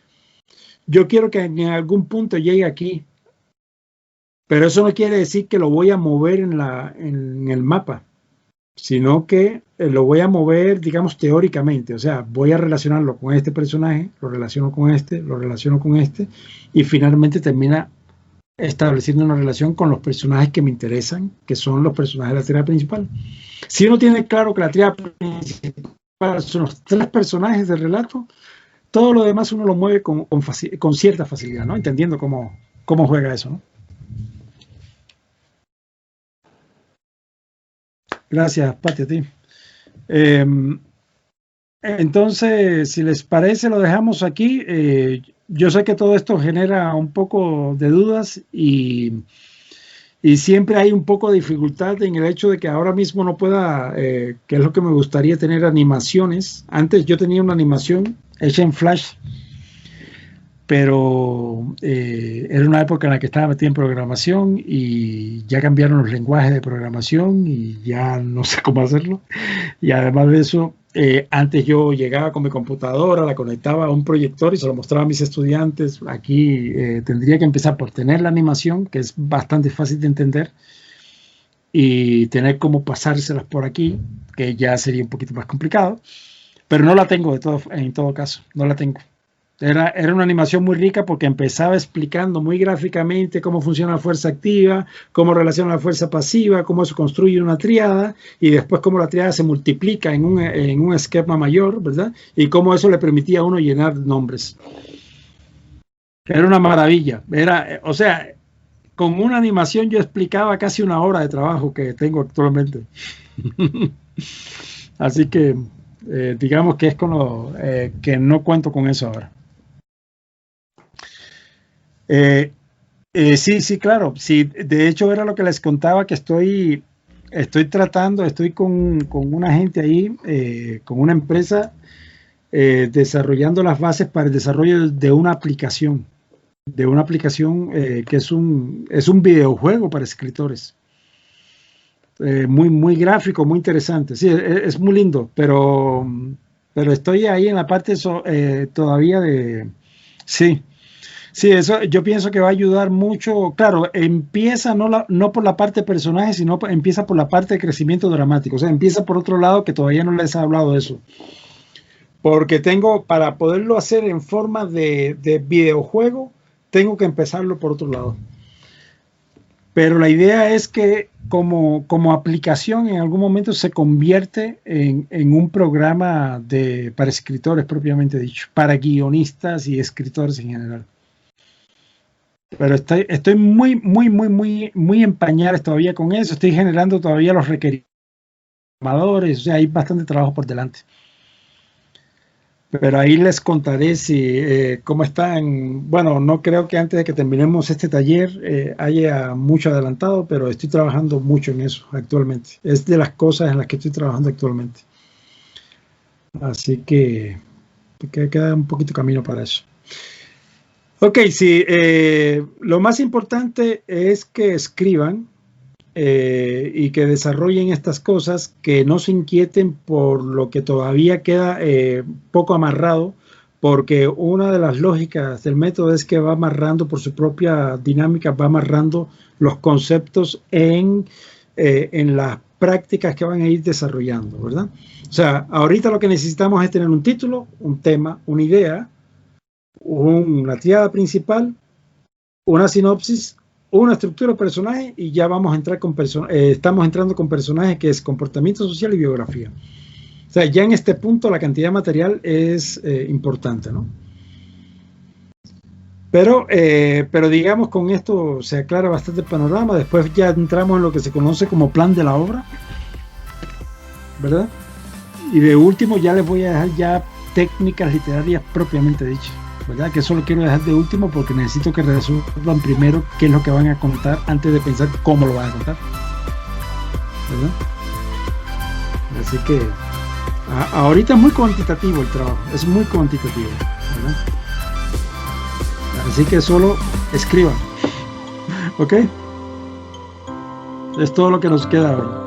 yo quiero que en algún punto llegue aquí. Pero eso no quiere decir que lo voy a mover en el mapa, sino que lo voy a mover, digamos, teóricamente. O sea, voy a relacionarlo con este personaje, lo relaciono con este, y finalmente termina estableciendo una relación con los personajes que me interesan, que son los personajes de la tríada principal. Si uno tiene claro que la tríada principal son los 3 personajes del relato, todo lo demás uno lo mueve con cierta facilidad, ¿no? Entendiendo cómo juega eso, ¿no? Gracias, Pati, a ti. Entonces, si les parece, lo dejamos aquí. Yo sé que todo esto genera un poco de dudas y siempre hay un poco de dificultad en el hecho de que ahora mismo no pueda, que es lo que me gustaría, tener animaciones. Antes yo tenía una animación hecha en Flash, pero era una época en la que estaba metido en programación y ya cambiaron los lenguajes de programación y ya no sé cómo hacerlo. Y además de eso, antes yo llegaba con mi computadora, la conectaba a un proyector y se lo mostraba a mis estudiantes. Aquí tendría que empezar por tener la animación, que es bastante fácil de entender, y tener cómo pasárselas por aquí, que ya sería un poquito más complicado, pero no la tengo en todo caso, no la tengo. Era una animación muy rica porque empezaba explicando muy gráficamente cómo funciona la fuerza activa, cómo relaciona la fuerza pasiva, cómo se construye una tríada y después cómo la tríada se multiplica en un esquema mayor, ¿verdad? Y cómo eso le permitía a uno llenar nombres. Era una maravilla. O sea, con una animación yo explicaba casi 1 hora de trabajo que tengo actualmente. Así que digamos que es con lo que no cuento con eso ahora. Sí, claro. Sí, de hecho era lo que les contaba, que estoy con una gente ahí, con una empresa, desarrollando las bases para el desarrollo de una aplicación que es un videojuego para escritores. Muy gráfico, muy interesante. Sí, es muy lindo, pero estoy ahí en la parte todavía de... Sí, eso yo pienso que va a ayudar mucho. Claro, empieza no por la parte de personajes, sino empieza por la parte de crecimiento dramático. O sea, empieza por otro lado que todavía no les he hablado de eso. Porque para poderlo hacer en forma de videojuego, tengo que empezarlo por otro lado. Pero la idea es que como aplicación en algún momento se convierte en un programa para escritores propiamente dicho, para guionistas y escritores en general. Pero estoy muy en pañales todavía con eso. Estoy generando todavía los requerimientos. O sea, hay bastante trabajo por delante. Pero ahí les contaré cómo están. Bueno, no creo que antes de que terminemos este taller haya mucho adelantado, pero estoy trabajando mucho en eso actualmente. Es de las cosas en las que estoy trabajando actualmente. Así que queda un poquito camino para eso. Ok, sí, lo más importante es que escriban y que desarrollen estas cosas, que no se inquieten por lo que todavía queda poco amarrado, porque una de las lógicas del método es que va amarrando por su propia dinámica, va amarrando los conceptos en las prácticas que van a ir desarrollando, ¿verdad? O sea, ahorita lo que necesitamos es tener un título, un tema, una idea, una tríada principal, una sinopsis, una estructura de personaje y ya vamos a entrar con estamos entrando con personajes que es comportamiento social y biografía. O sea, ya en este punto la cantidad de material es importante, ¿no? Pero digamos, con esto se aclara bastante el panorama. Después ya entramos en lo que se conoce como plan de la obra, ¿verdad? Y de último ya les voy a dejar ya técnicas literarias propiamente dichas, ¿verdad? Que eso lo quiero dejar de último porque necesito que resuelvan primero qué es lo que van a contar antes de pensar cómo lo van a contar, ¿verdad? Así que ahorita es muy cuantitativo el trabajo, es muy cuantitativo, ¿verdad? Así que solo escriban, ¿ok? Es todo lo que nos queda ahora.